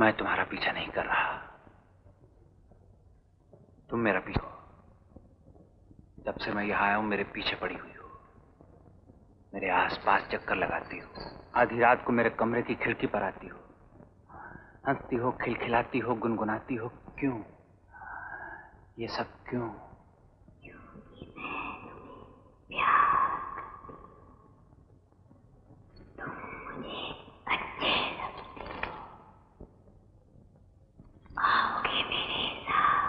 मैं तुम्हारा पीछा नहीं कर रहा, तुम मेरा पीछा। जब से मैं यहाँ आया हूं मेरे पीछे पड़ी हुई हो, मेरे आसपास चक्कर लगाती हो, आधी रात को मेरे कमरे की खिड़की पर आती हो, हंसती हो, खिलखिलाती हो, गुनगुनाती हो। क्यों? ये सब क्यों? आओगे मेरे साथ?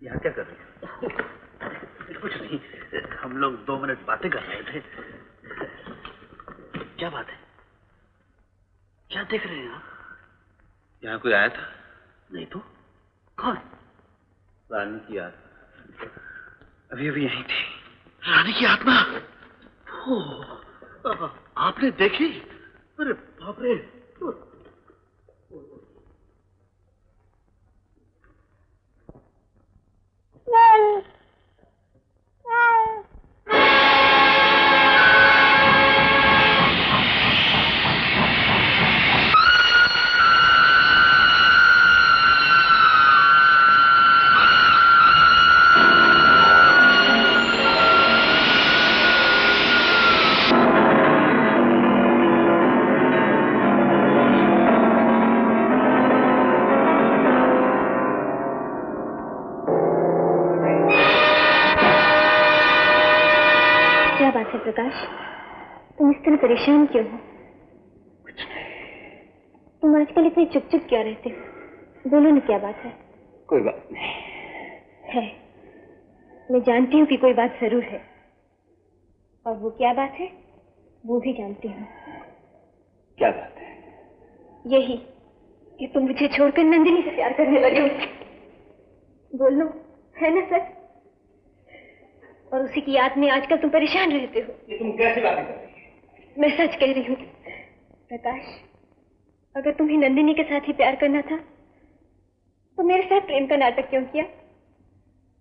यहाँ क्या कर रही है? कुछ नहीं, हम लोग 2 मिनट बातें कर रहे थे। क्या बात है? क्या देख रहे हैं आप? यहाँ कोई आया था? नहीं तो कौन? रानी की याद अभी अभी यहीं थी। रानी की आत्मा? ओह, आपने देखी? अरे बाप रे! प्रकाश, तुम इस तरह परेशान क्यों हो? तुम आजकल इतने चुप चुप क्यों रहते हो? बोलो ना, क्या बात है? कोई बात नहीं है। मैं जानती हूँ कि कोई बात जरूर है, और वो क्या बात है वो भी जानती हूँ। क्या बात है? यही कि तुम मुझे छोड़कर नंदिनी से प्यार करने लगे हो। बोलो, है ना सच? और उसी की याद में आजकल तुम परेशान रहते हो। ये तुम कैसी बातें कर रही हो? मैं सच कह रही हूँ प्रकाश। अगर तुम्हें नंदिनी के साथ ही प्यार करना था तो मेरे साथ प्रेम का नाटक क्यों किया?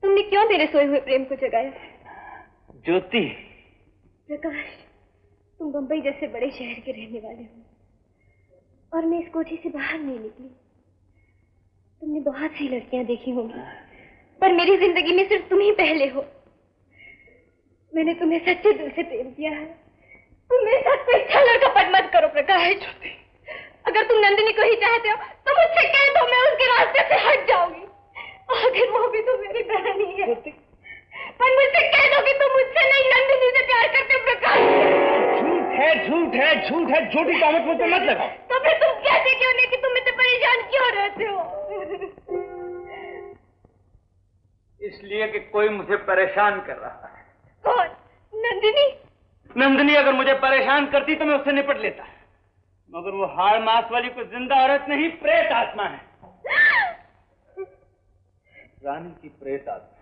तुमने क्यों मेरे सोए हुए प्रेम को जगाया? ज्योति। प्रकाश, तुम बंबई जैसे बड़े शहर के रहने वाले हो और मैं इस कोठी से बाहर नहीं निकली। तुमने बहुत सी लड़कियां देखी होंगी, पर मेरी जिंदगी में सिर्फ तुम ही पहले हो। मैंने तुम्हें सच्चे दिल से प्रेम किया है। तुम मेरे साथ कोई अच्छा लड़का पट मत करो प्रकाश। अगर तुम नंदिनी को ही चाहते हो तो मुझसे कह दो, मैं उसके रास्ते से हट जाऊंगी। आखिर वो भी तो मेरी बहन ही है। पर मुझसे कह दो कि तुम मुझसे नहीं नंदिनी से प्यार करते प्रकाश। झूठ है, झूठ है, झूठ है। झूठी तहमत मुझ पे मत लगाओ। तो फिर तुम कहते क्यों नहीं कि तुम मुझसे परेशान क्यों रहते हो? इसलिए कि कोई मुझे परेशान कर रहा है। कौन? नंदिनी? नंदिनी अगर मुझे परेशान करती तो मैं उससे निपट लेता, मगर वो हाड़ मास वाली कोई जिंदा औरत नहीं, प्रेत आत्मा है। रानी की प्रेत आत्मा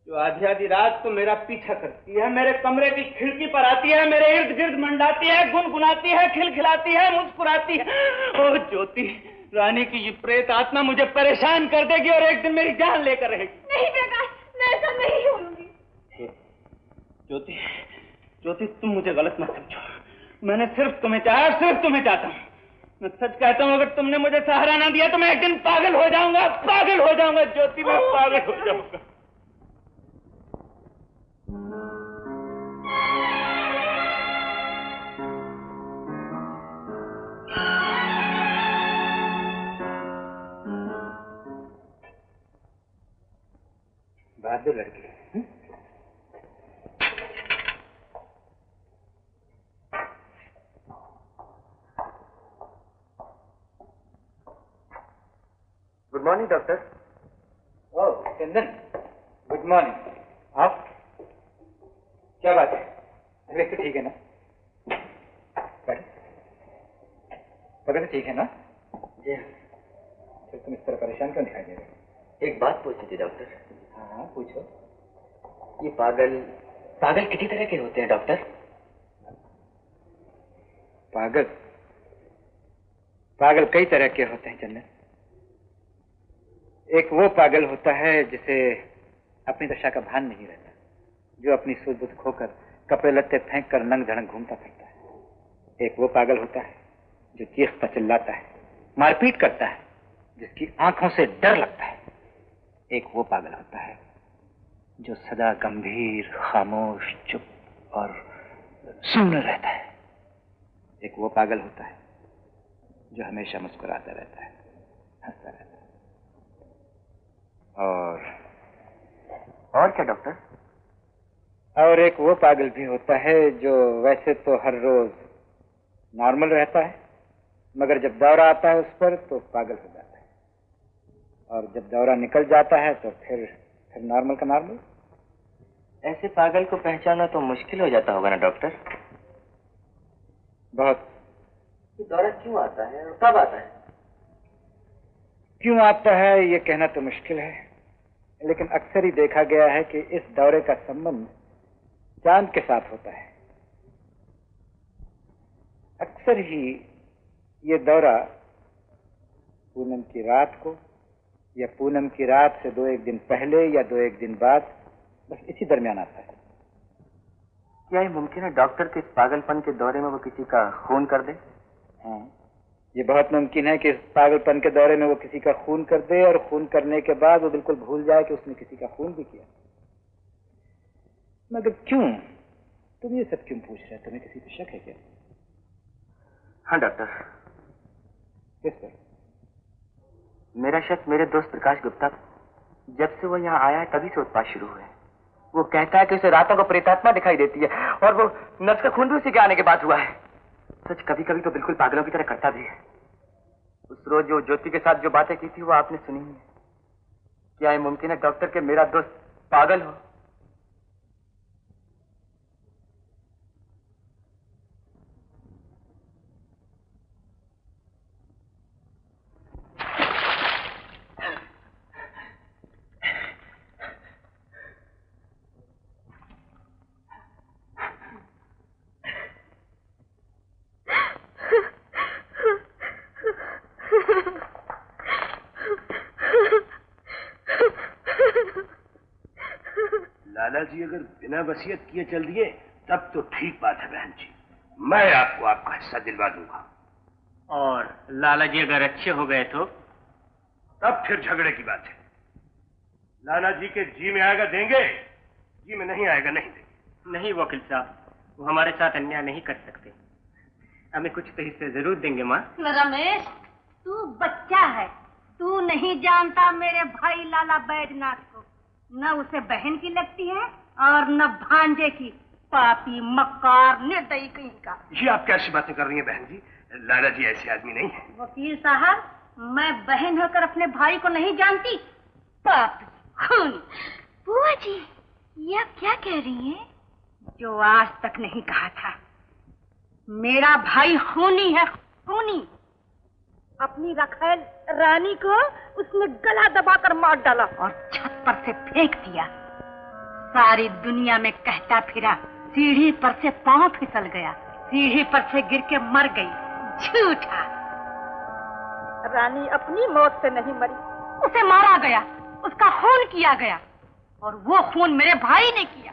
जो आधी आधी रात को मेरा पीछा करती है, मेरे कमरे की खिड़की पर आती है, मेरे इर्द गिर्द मंडाती है, गुनगुनाती है, खिलखिलाती है, मुस्कुराती है। ओ ज्योति, रानी की ये प्रेत आत्मा मुझे परेशान कर देगी और एक दिन मेरी जान लेकर रहेगी। नहीं प्रकाश, मैं ऐसा नहीं होऊंगी। ज्योति, ज्योति, तुम मुझे गलत मत समझो। मैंने सिर्फ तुम्हें चाहा, सिर्फ तुम्हें चाहता हूँ। मैं सच कहता हूँ, अगर तुमने मुझे सहारा ना दिया तो मैं एक दिन पागल हो जाऊंगा, पागल हो जाऊंगा ज्योति, मैं पागल हो जाऊंगा। बहादुर लड़की। Good morning doctor. Oh Chandan, good morning. आप? क्या बात है, तबीयत तो ठीक है ना? तबीयत ठीक है ना? जी। फिर तुम इस तरह परेशान क्यों दिखाई दे रहे हो? एक बात पूछनी थी डॉक्टर। हाँ पूछो। ये पागल कितनी तरह के होते हैं डॉक्टर? पागल कई तरह के होते हैं चंदन। एक वो पागल होता है जिसे अपनी दशा का भान नहीं रहता, जो अपनी सूझबूझ खोकर कपड़े लत्ते फेंक कर नंग धड़ंग घूमता फिरता है। एक वो पागल होता है जो चीखता चिल्लाता है, मारपीट करता है, जिसकी आंखों से डर लगता है। एक वो पागल होता है जो सदा गंभीर, खामोश, चुप और सुन्न रहता है। एक वो पागल होता है जो हमेशा मुस्कुराता रहता है, हंसता रहता है। और क्या डॉक्टर? और एक वो पागल भी होता है जो वैसे तो हर रोज नॉर्मल रहता है, मगर जब दौरा आता है उस पर तो पागल हो जाता है, और जब दौरा निकल जाता है तो फिर नॉर्मल का नॉर्मल। ऐसे पागल को पहचानना तो मुश्किल हो जाता होगा ना डॉक्टर? बहुत। ये दौरा क्यों आता है और कब आता है? क्यों आता है ये कहना तो मुश्किल है, लेकिन अक्सर ही देखा गया है कि इस दौरे का संबंध चांद के साथ होता है। अक्सर ही ये दौरा पूनम की रात को या पूनम की रात से 2-1 दिन पहले या 2-1 दिन बाद, बस इसी दरमियान आता है। क्या ये मुमकिन है डॉक्टर के इस पागलपन के दौरे में वो किसी का खून कर दे? हाँ, ये बहुत मुमकिन है कि इस पागलपन के दौरे में वो किसी का खून कर दे, और खून करने के बाद वो बिल्कुल भूल जाए कि उसने किसी का खून भी किया। मगर क्यों? तुम ये सब क्यों पूछ रहे हो? तुम्हें किसी पर शक है क्या? हाँ डॉक्टर। किस पर? मेरा शक मेरे दोस्त प्रकाश गुप्ता, जब से वो यहाँ आया है तभी से उत्पात शुरू हुए। वो कहता है कि उसे रातों को प्रेतात्मा दिखाई देती है, और वो नर्स का खून भी उसी के आने के बाद हुआ है। सच कभी कभी तो बिल्कुल पागलों की तरह करता भी है। उस रोज जो ज्योति के साथ जो बातें की थी वो आपने सुनी है। क्या ये मुमकिन है डॉक्टर कि मेरा दोस्त पागल हो? लाला जी अगर बिना वसीयत किए चल दिए तब तो ठीक बात है बहन जी, मैं आपको आपका हिस्सा दिलवा दूंगा। और लाला जी अगर अच्छे हो गए तो? तब फिर झगड़े की बात है। लाला जी के जी में आएगा देंगे, जी में नहीं आएगा नहीं देंगे। नहीं वकील साहब, वो हमारे साथ अन्याय नहीं कर सकते। हमें कुछ तो हिस्से जरूर देंगे माँ। रमेश, तू बच्चा है, तू नहीं जानता मेरे भाई लाला बैजनाथ को। न उसे बहन की लगती है और न भांजे की। पापी, मक्कार, निर्दयी कहीं का। ये आप कैसी बातें कर रही हैं बहन जी? लाला जी ऐसे आदमी नहीं है। वकील साहब, मैं बहन होकर अपने भाई को नहीं जानती? पापी, खून। बुआ जी, ये आप क्या कह रही हैं? जो आज तक नहीं कहा था। मेरा भाई खूनी है, खूनी। अपनी रखेल रानी को उसने गला दबाकर मार डाला और छत पर से फेंक दिया। सारी दुनिया में कहता फिरा, सीढ़ी पर से पांव फिसल गया, सीढ़ी पर से गिर के मर गई। झूठा। रानी अपनी मौत से नहीं मरी, उसे मारा गया, उसका खून किया गया, और वो खून मेरे भाई ने किया।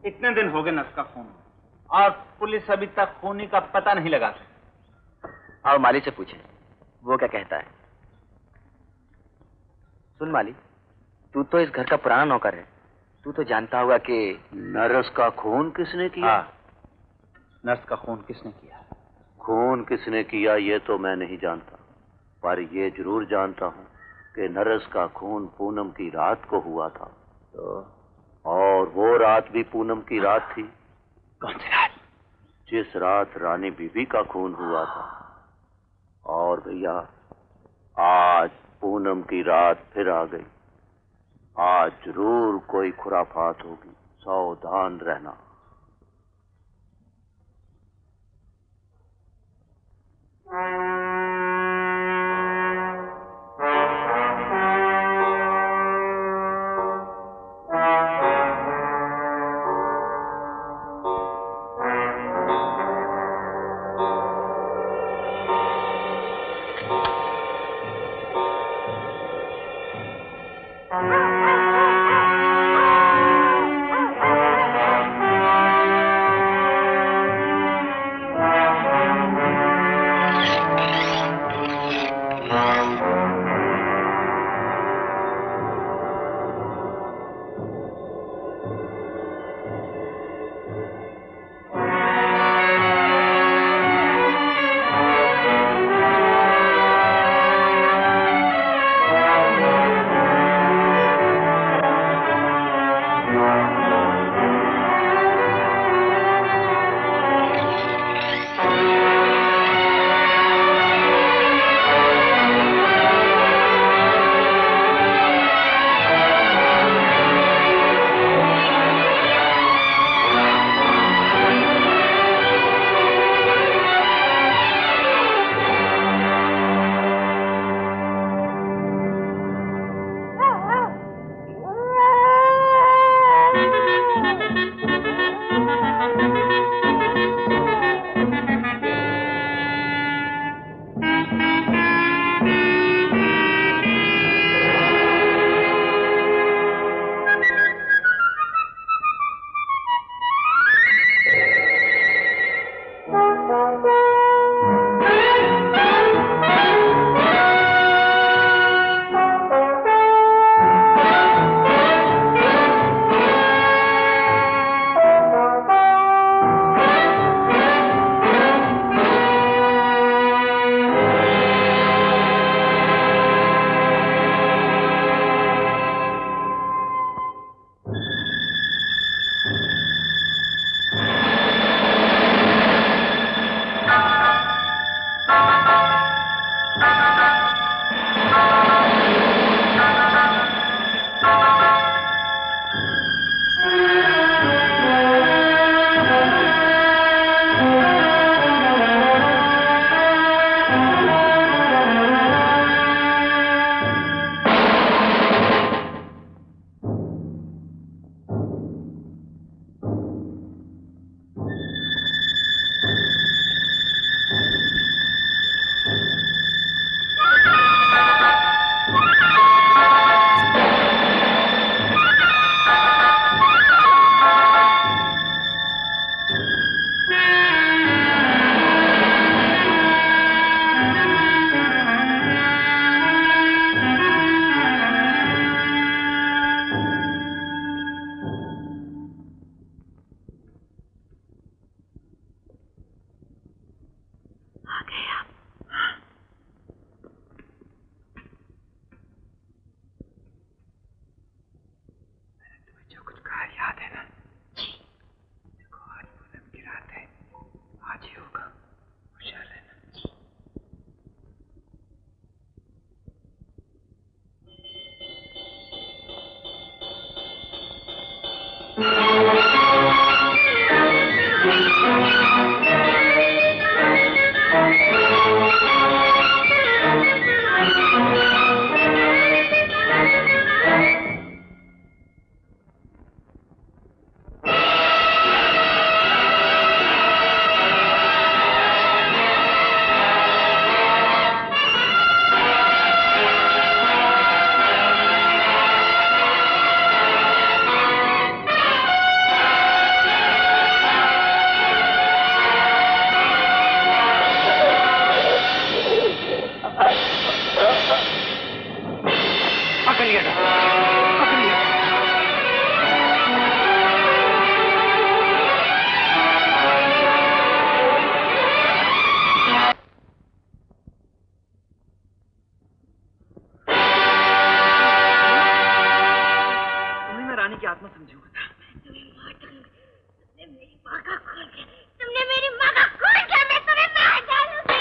इतने दिन हो गए नर्स का खून, और पुलिस अभी तक खूनी का पता नहीं लगा सकी। आओ माली से पूछे, वो क्या कहता है। सुन माली, तू तो इस घर का पुराना नौकर है, तू तो जानता होगा कि नर्स का खून किसने किया? हाँ, नर्स का खून किसने किया? खून किसने किया ये तो मैं नहीं जानता, पर ये जरूर जानता हूँ कि नर्स का खून पूनम की रात को हुआ था। तो और वो रात भी पूनम की रात थी। कौन सी रात? जिस रात रानी बीबी का खून हुआ था। और भैया आज पूनम की रात फिर आ गई। आज जरूर कोई खुराफात होगी, सावधान रहना।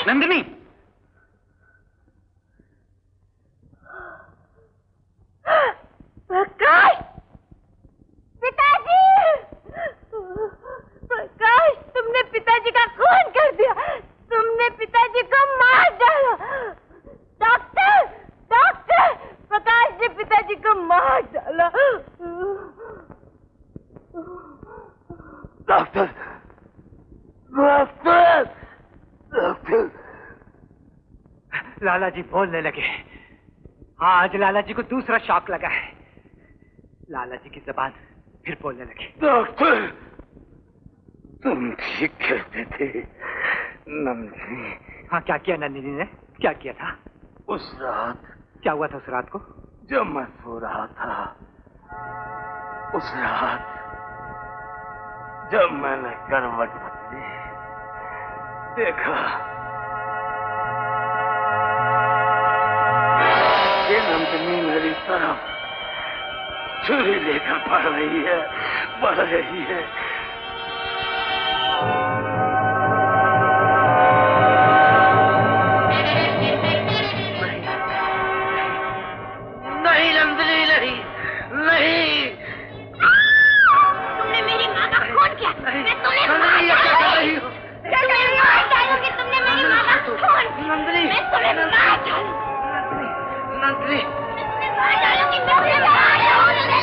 नंदिनी, प्रकाश, पिताजी, प्रकाश, तुमने पिताजी का खून कर दिया, तुमने पिताजी को मार डाला। डॉक्टर, डॉक्टर, प्रकाश ने पिताजी को मार डाला। Doctor, doctor, doctor. Lala ji बोलने लगे। आज लाला जी को दूसरा शॉक लगा है। लाला जी की जबान फिर बोलने लगी। डॉक्टर, तुम ठीक कहते थे नंदिनी। हाँ, क्या किया नंदिनी ने? क्या किया था? उस रात क्या हुआ था उस रात को? जब मैं सो रहा था, उस रात जब मैंने करवट बदली, देखा ये नंदिनी मेरी तरफ छुरी लेकर बढ़ रही है, बढ़ रही है। नहीं नंदिनी, नहीं, नहीं। तुमने मेरी माँ का खून किया। मैं तुम्हें मार डालूंगी। तुमने मार डालूंगी। तुमने मेरी माँ का खून। नंदिनी, मैं तुम्हें मार डालूंगी। नंदिनी, मैं मार डालूंगी। मैं तुम्हें मार डालूंगी।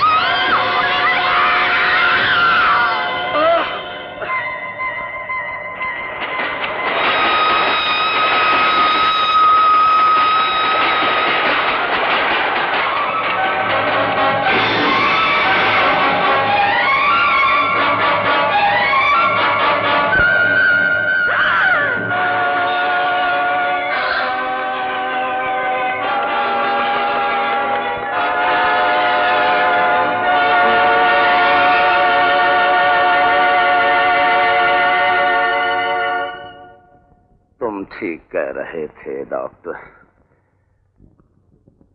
ठीक कह रहे थे डॉक्टर,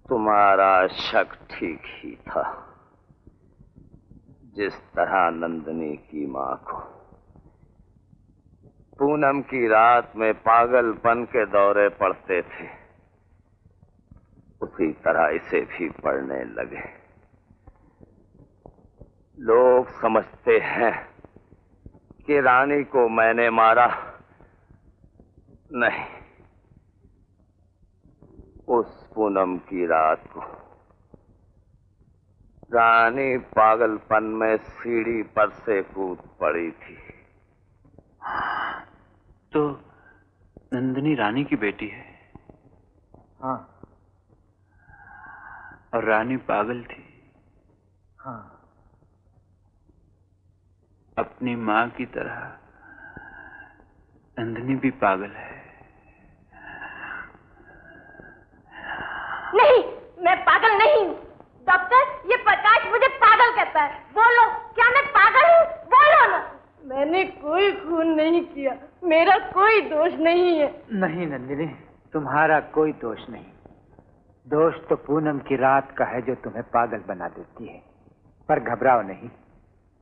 तुम्हारा शक ठीक ही था। जिस तरह नंदिनी की मां को पूनम की रात में पागलपन के दौरे पड़ते थे, उसी तरह इसे भी पड़ने लगे। लोग समझते हैं कि रानी को मैंने मारा, नहीं, उस पूनम की रात को रानी पागलपन में सीढ़ी पर से कूद पड़ी थी। तो नंदिनी रानी की बेटी है? हाँ। और रानी पागल थी? हाँ। अपनी मां की तरह नंदिनी भी पागल है। नहीं, मैं पागल नहीं हूँ। डॉक्टर, ये प्रकाश मुझे पागल कहता है। बोलो, क्या मैं पागल हूँ? बोलो ना। मैंने कोई खून नहीं किया, मेरा कोई दोष नहीं है। नहीं नंदिनी, तुम्हारा कोई दोष नहीं। दोष तो पूनम की रात का है जो तुम्हें पागल बना देती है। पर घबराओ नहीं,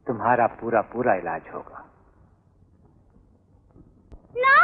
तुम्हारा पूरा पूरा इलाज होगा। ना